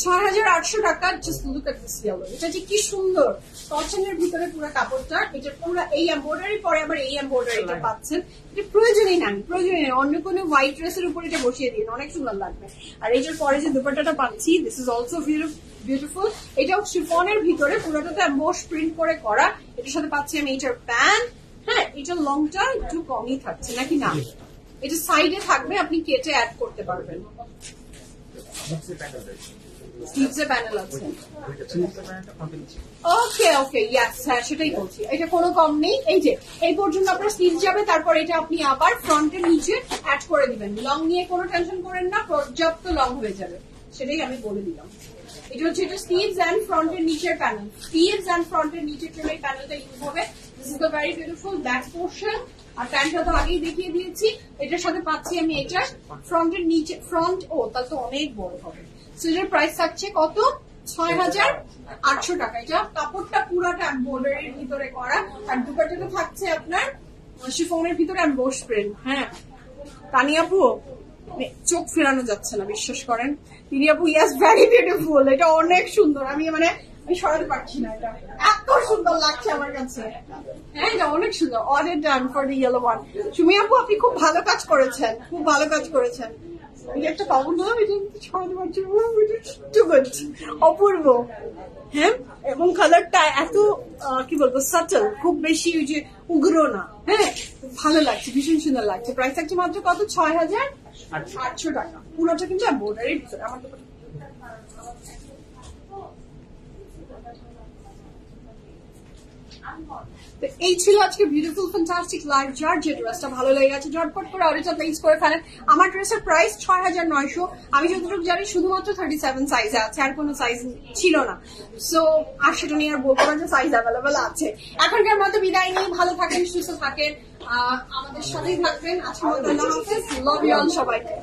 6,800 টাকা। Just look at this yellow. এটা যে কি সুন্দর কটনের ভিতরে পুরো কাপড়টা, এটা পুরো এই এমব্রয়ডারি পরে আবার এই এমব্রয়ডারিটা পাচ্ছেন। এটা প্রয়োজনই নাই, অন্য কোনো হোয়াইট ড্রেসের উপর এটা বসিয়ে দিন, অনেক সুন্দর লাগবে। আর এইটার পরে যে দুপাট্টাটা পাচ্ছি, দিস ইজ অলসো বিউটিফুল। এটাও শিফনের ভিতরে পুরোটাতে এমবোস প্রিন্ট করে করা। এটার সাথে পাচ্ছি আমি এইটার প্যান্ট। হ্যাঁ, এটার লংটা একটু কমই থাকছে নাকি না, এটা সাইডে থাকবে, আপনি কেটে অ্যাড করতে পারবেন। স্লিভসে প্যানেল আছে। ওকে ইয়েস, হ্যাঁ সেটাই বলছি, এটা কোনো কম নেই। এই যে এই পর্যন্ত আপনার স্লিভ যাবে, তারপর এটা আপনি আবার ফ্রন্টের নিচে অ্যাড করে দিবেন। লং নিয়ে কোনো টেনশন করেন না, পর্যাপ্ত লং হয়ে যাবে, সেটাই আমি বলে দিলাম। এটা হচ্ছে এটা স্লিভস এন্ড ফ্রন্টের নিচের প্যানেল, স্লিভস এন্ড ফ্রন্টের নিচের জন্য এই প্যানেলটা ইউজ হবে। This is the very beautiful back portion. আর প্যান্টটা তো আগেই দেখিয়ে দিয়েছি। এটার সাথে পাচ্ছি আমি এটা ফ্রন্টের নিচে, ফ্রন্ট তাহলে তো অনেক বড় হবে। সো এটার প্রাইস থাকছে কত? 6,800 টাকা। এটা কাপড়টা পুরোটা এমব্রয়ডারির ভিতরে করা, আর দুপাট্টাটা থাকছে আপনার শিফনের ভিতরে এমবোস প্রিন্ট। হ্যাঁ তানিয়া আপু, চোখ ফেরানো যাচ্ছে না, বিশ্বাস করেন। তিনি আপু ইয়াস ভেরি বিউটিফুল, এটা অনেক সুন্দর। আমি সরাতে পারছি না, এটা এত সুন্দর লাগছে আমার কাছে। হ্যাঁ এটা অনেক সুন্দর। অনেক done for the yellow one. Sumi আপু আপনি খুব ভালো কাজ করেছেন, খুব ভালো কাজ করেছেন। এটা একটা পাবো না, এটা সরাতে পারছি টু গুড, অপূর্ব। হ্যাঁ, এবং কালারটা এত কি বলবো সাটল, খুব বেশি ওই যে উগ্র না। হ্যাঁ ভালো লাগছে, ভীষণ সুন্দর লাগছে। প্রাইস থাকছে মাত্র কত? 6,800 টাকা। পুরোটা কিন্তু এমব্রয়ডারির ভিতরে। আমার তো এই ছিল আজকে বিউটিফুল ফ্যান্টাস্টিক লাইভ জর্জেট ড্রেসটা। ভালো লেগে গেছে ঝটপট করে অর্ডারটা প্লেস করে ফেলেন। আমার ড্রেসের প্রাইস 6,900। আমি যতটুকু জানি শুধুমাত্র 37 সাইজে আছে, আর কোনো সাইজ ছিল না। সো আর সেটা নিয়ে আর বলবো না যে সাইজ অ্যাভেলেবেল আছে। এখনকার মতো বিদায় নিই, ভালো থাকেন, সুস্থ থাকেন, আমাদের সাথেই থাকবেন। আজকের মতো আল্লাহ হাফেজ, লাভ ইউ অল সবাইকে।